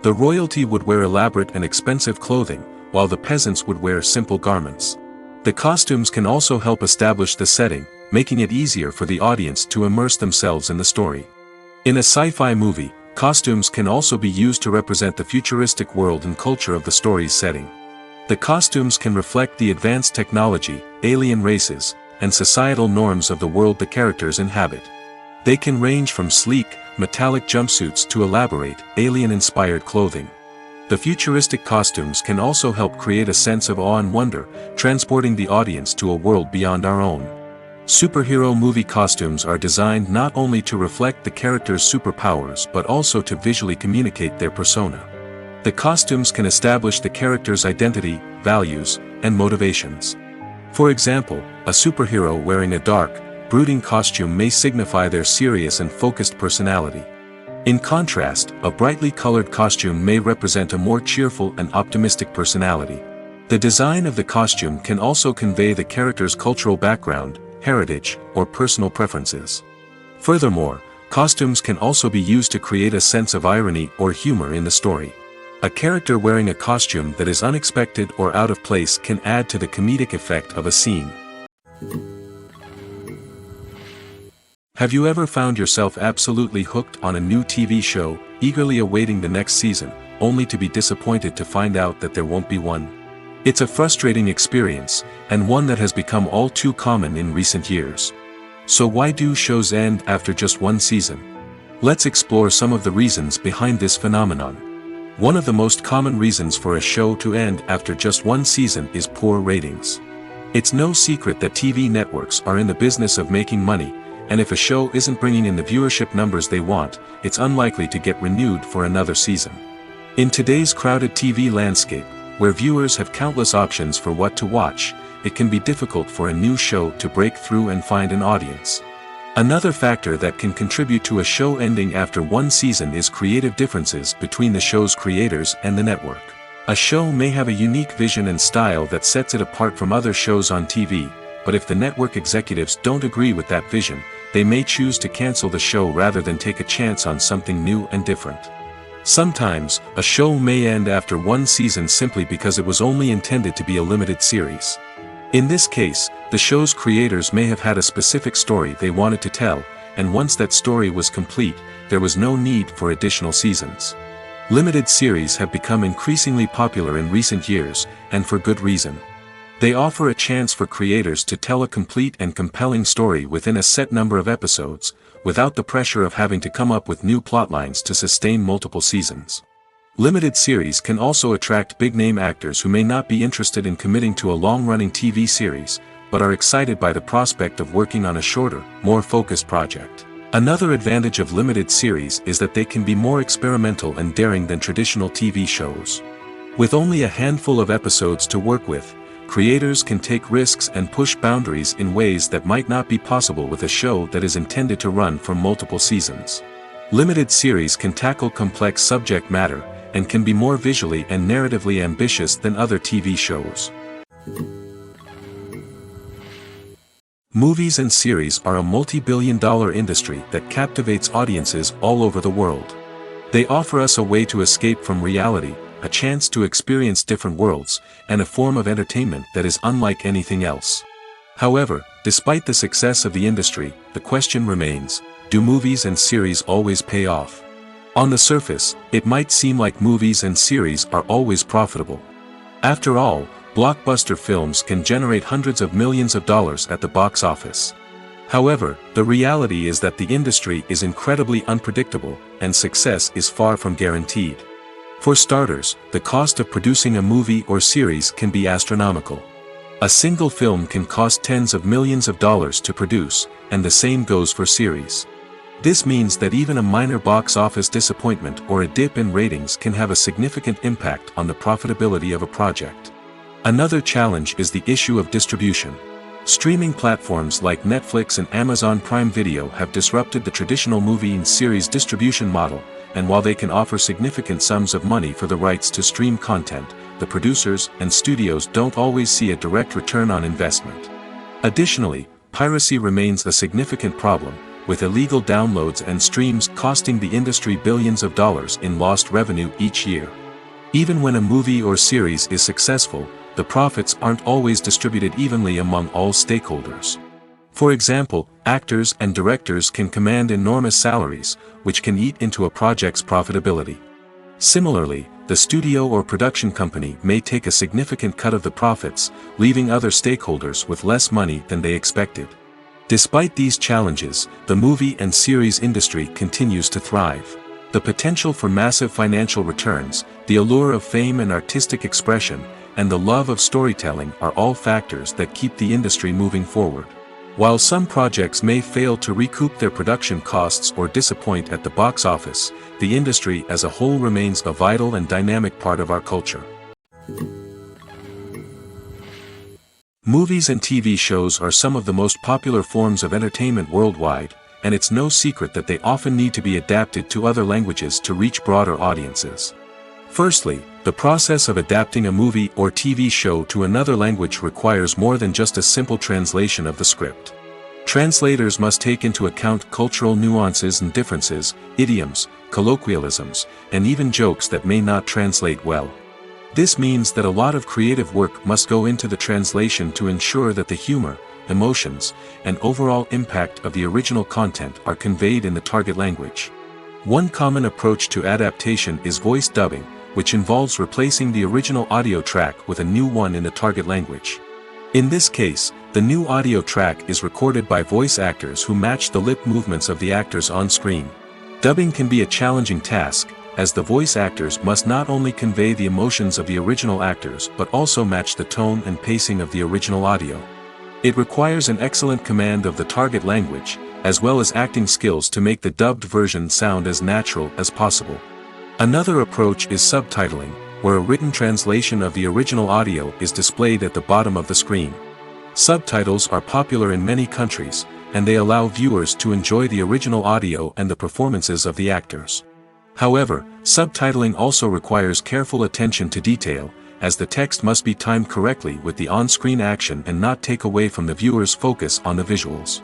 The royalty would wear elaborate and expensive clothing, while the peasants would wear simple garments. The costumes can also help establish the setting, making it easier for the audience to immerse themselves in the story. In a sci-fi movie, costumes can also be used to represent the futuristic world and culture of the story's setting. The costumes can reflect the advanced technology, alien races, and societal norms of the world the characters inhabit. They can range from sleek, metallic jumpsuits to elaborate, alien-inspired clothing. The futuristic costumes can also help create a sense of awe and wonder, transporting the audience to a world beyond our own. Superhero movie costumes are designed not only to reflect the character's superpowers but also to visually communicate their persona. The costumes can establish the character's identity, values, and motivations. For example, a superhero wearing a dark, brooding costume may signify their serious and focused personality. In contrast, a brightly colored costume may represent a more cheerful and optimistic personality. The design of the costume can also convey the character's cultural background, heritage, or personal preferences. Furthermore, costumes can also be used to create a sense of irony or humor in the story. A character wearing a costume that is unexpected or out of place can add to the comedic effect of a scene. Have you ever found yourself absolutely hooked on a new TV show, eagerly awaiting the next season, only to be disappointed to find out that there won't be one? It's a frustrating experience, and one that has become all too common in recent years. So why do shows end after just one season? Let's explore some of the reasons behind this phenomenon. One of the most common reasons for a show to end after just one season is poor ratings. It's no secret that TV networks are in the business of making money, and if a show isn't bringing in the viewership numbers they want, it's unlikely to get renewed for another season. In today's crowded TV landscape, where viewers have countless options for what to watch, it can be difficult for a new show to break through and find an audience. Another factor that can contribute to a show ending after one season is creative differences between the show's creators and the network. A show may have a unique vision and style that sets it apart from other shows on TV, but if the network executives don't agree with that vision, they may choose to cancel the show rather than take a chance on something new and different. Sometimes, a show may end after one season simply because it was only intended to be a limited series. In this case, The show's creators may have had a specific story they wanted to tell, and once that story was complete, there was no need for additional seasons. Limited series have become increasingly popular in recent years, and for good reason. They offer a chance for creators to tell a complete and compelling story within a set number of episodes, without the pressure of having to come up with new plotlines to sustain multiple seasons. Limited series can also attract big-name actors who may not be interested in committing to a long-running TV series, but are excited by the prospect of working on a shorter, more focused project. Another advantage of limited series is that they can be more experimental and daring than traditional TV shows. With only a handful of episodes to work with, creators can take risks and push boundaries in ways that might not be possible with a show that is intended to run for multiple seasons. Limited series can tackle complex subject matter, and can be more visually and narratively ambitious than other TV shows. Movies and series are a multi-billion-dollar industry that captivates audiences all over the world. They offer us a way to escape from reality, a chance to experience different worlds, and a form of entertainment that is unlike anything else. However, despite the success of the industry, the question remains, do movies and series always pay off? On the surface, it might seem like movies and series are always profitable. After all, blockbuster films can generate hundreds of millions of dollars at the box office. However, the reality is that the industry is incredibly unpredictable, and success is far from guaranteed. For starters, the cost of producing a movie or series can be astronomical. A single film can cost tens of millions of dollars to produce, and the same goes for series. This means that even a minor box office disappointment or a dip in ratings can have a significant impact on the profitability of a project. Another challenge is the issue of distribution. Streaming platforms like Netflix and Amazon Prime Video have disrupted the traditional movie and series distribution model, and while they can offer significant sums of money for the rights to stream content, the producers and studios don't always see a direct return on investment. Additionally, piracy remains a significant problem, with illegal downloads and streams costing the industry billions of dollars in lost revenue each year. Even when a movie or series is successful, the profits aren't always distributed evenly among all stakeholders. For example, actors and directors can command enormous salaries, which can eat into a project's profitability. Similarly, the studio or production company may take a significant cut of the profits, leaving other stakeholders with less money than they expected. Despite these challenges, the movie and series industry continues to thrive. The potential for massive financial returns, the allure of fame and artistic expression, and the love of storytelling are all factors that keep the industry moving forward. While some projects may fail to recoup their production costs or disappoint at the box office, the industry as a whole remains a vital and dynamic part of our culture. Movies and TV shows are some of the most popular forms of entertainment worldwide, and it's no secret that they often need to be adapted to other languages to reach broader audiences. Firstly, the process of adapting a movie or TV show to another language requires more than just a simple translation of the script. Translators must take into account cultural nuances and differences, idioms, colloquialisms, and even jokes that may not translate well. This means that a lot of creative work must go into the translation to ensure that the humor, emotions, and overall impact of the original content are conveyed in the target language. One common approach to adaptation is voice dubbing, which involves replacing the original audio track with a new one in the target language. In this case, the new audio track is recorded by voice actors who match the lip movements of the actors on screen. Dubbing can be a challenging task, as the voice actors must not only convey the emotions of the original actors but also match the tone and pacing of the original audio. It requires an excellent command of the target language, as well as acting skills to make the dubbed version sound as natural as possible. Another approach is subtitling, where a written translation of the original audio is displayed at the bottom of the screen. Subtitles are popular in many countries, and they allow viewers to enjoy the original audio and the performances of the actors. However, subtitling also requires careful attention to detail, as the text must be timed correctly with the on-screen action and not take away from the viewer's focus on the visuals.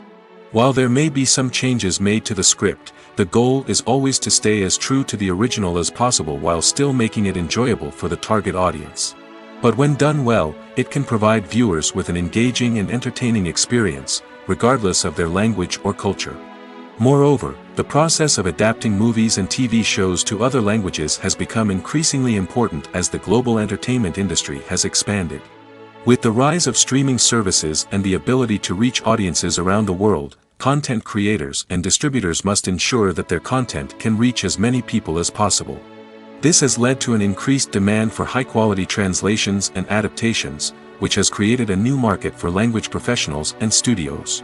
While there may be some changes made to the script, the goal is always to stay as true to the original as possible while still making it enjoyable for the target audience. But when done well, it can provide viewers with an engaging and entertaining experience, regardless of their language or culture. Moreover, the process of adapting movies and TV shows to other languages has become increasingly important as the global entertainment industry has expanded. With the rise of streaming services and the ability to reach audiences around the world, content creators and distributors must ensure that their content can reach as many people as possible. This has led to an increased demand for high-quality translations and adaptations, which has created a new market for language professionals and studios.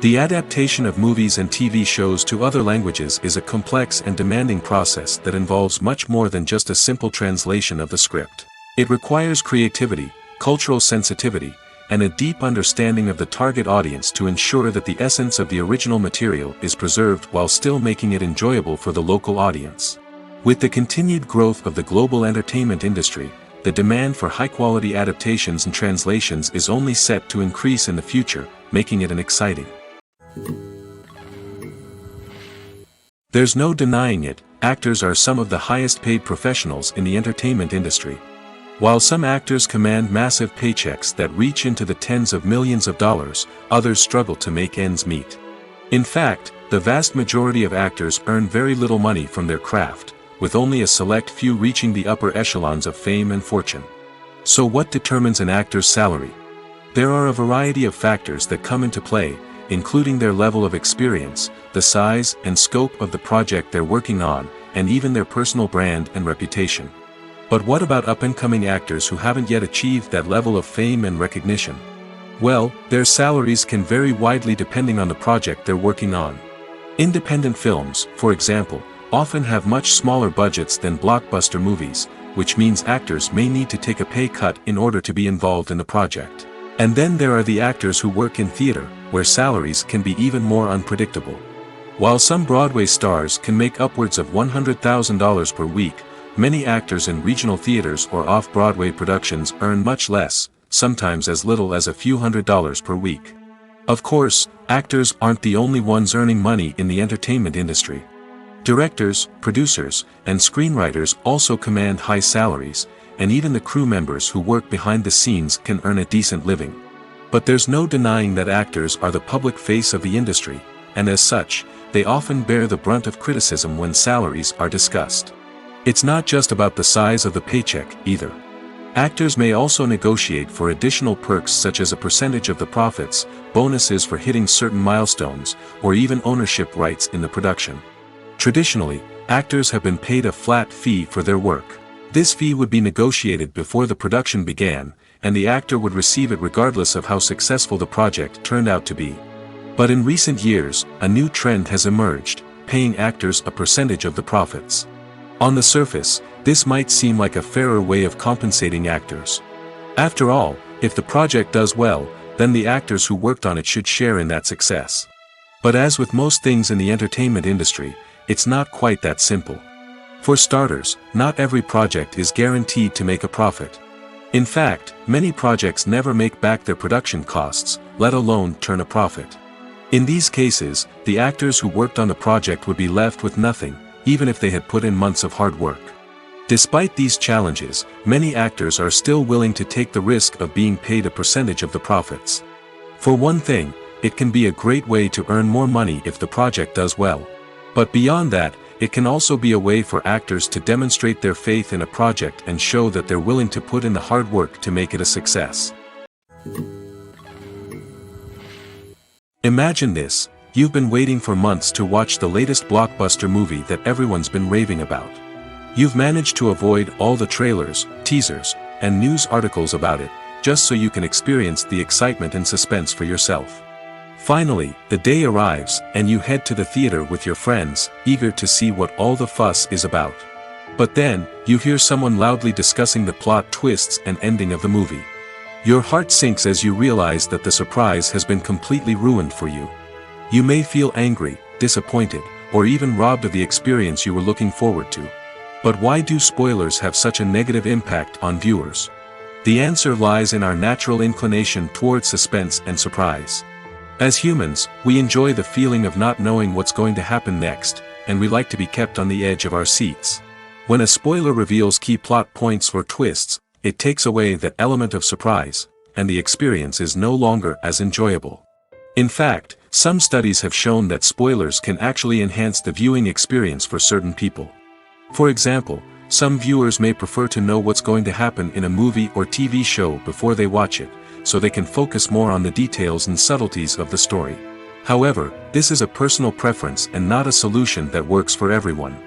The adaptation of movies and TV shows to other languages is a complex and demanding process that involves much more than just a simple translation of the script. It requires creativity, cultural sensitivity, and a deep understanding of the target audience to ensure that the essence of the original material is preserved while still making it enjoyable for the local audience. With the continued growth of the global entertainment industry, the demand for high-quality adaptations and translations is only set to increase in the future, making it an exciting. There's no denying it, actors are some of the highest-paid professionals in the entertainment industry. While some actors command massive paychecks that reach into the tens of millions of dollars, others struggle to make ends meet. In fact, the vast majority of actors earn very little money from their craft, with only a select few reaching the upper echelons of fame and fortune. So what determines an actor's salary? There are a variety of factors that come into play, including their level of experience, the size and scope of the project they're working on, and even their personal brand and reputation. But what about up-and-coming actors who haven't yet achieved that level of fame and recognition? Well, their salaries can vary widely depending on the project they're working on. Independent films, for example, often have much smaller budgets than blockbuster movies, which means actors may need to take a pay cut in order to be involved in the project. And then there are the actors who work in theater, where salaries can be even more unpredictable. While some Broadway stars can make upwards of $100,000 per week, many actors in regional theaters or off-Broadway productions earn much less, sometimes as little as a few $100s per week. Of course, actors aren't the only ones earning money in the entertainment industry. Directors, producers, and screenwriters also command high salaries, and even the crew members who work behind the scenes can earn a decent living. But there's no denying that actors are the public face of the industry, and as such, they often bear the brunt of criticism when salaries are discussed. It's not just about the size of the paycheck, either. Actors may also negotiate for additional perks such as a percentage of the profits, bonuses for hitting certain milestones, or even ownership rights in the production. Traditionally, actors have been paid a flat fee for their work. This fee would be negotiated before the production began, and the actor would receive it regardless of how successful the project turned out to be. But in recent years, a new trend has emerged, paying actors a percentage of the profits. On the surface, this might seem like a fairer way of compensating actors. After all, if the project does well, then the actors who worked on it should share in that success. But as with most things in the entertainment industry, it's not quite that simple. For starters, not every project is guaranteed to make a profit. In fact, many projects never make back their production costs, let alone turn a profit. In these cases, the actors who worked on the project would be left with nothing, even if they had put in months of hard work. Despite these challenges, many actors are still willing to take the risk of being paid a percentage of the profits. For one thing, it can be a great way to earn more money if the project does well. But beyond that, it can also be a way for actors to demonstrate their faith in a project and show that they're willing to put in the hard work to make it a success. Imagine this: you've been waiting for months to watch the latest blockbuster movie that everyone's been raving about. You've managed to avoid all the trailers, teasers, and news articles about it, just so you can experience the excitement and suspense for yourself. Finally, the day arrives, and you head to the theater with your friends, eager to see what all the fuss is about. But then, you hear someone loudly discussing the plot twists and ending of the movie. Your heart sinks as you realize that the surprise has been completely ruined for you. You may feel angry, disappointed, or even robbed of the experience you were looking forward to. But why do spoilers have such a negative impact on viewers? The answer lies in our natural inclination toward suspense and surprise. As humans, we enjoy the feeling of not knowing what's going to happen next, and we like to be kept on the edge of our seats. When a spoiler reveals key plot points or twists, It takes away that element of surprise, and the experience is no longer as enjoyable. In fact, some studies have shown that spoilers can actually enhance the viewing experience for certain people. For example, some viewers may prefer to know what's going to happen in a movie or TV show before they watch it, so they can focus more on the details and subtleties of the story. However, this is a personal preference and not a solution that works for everyone.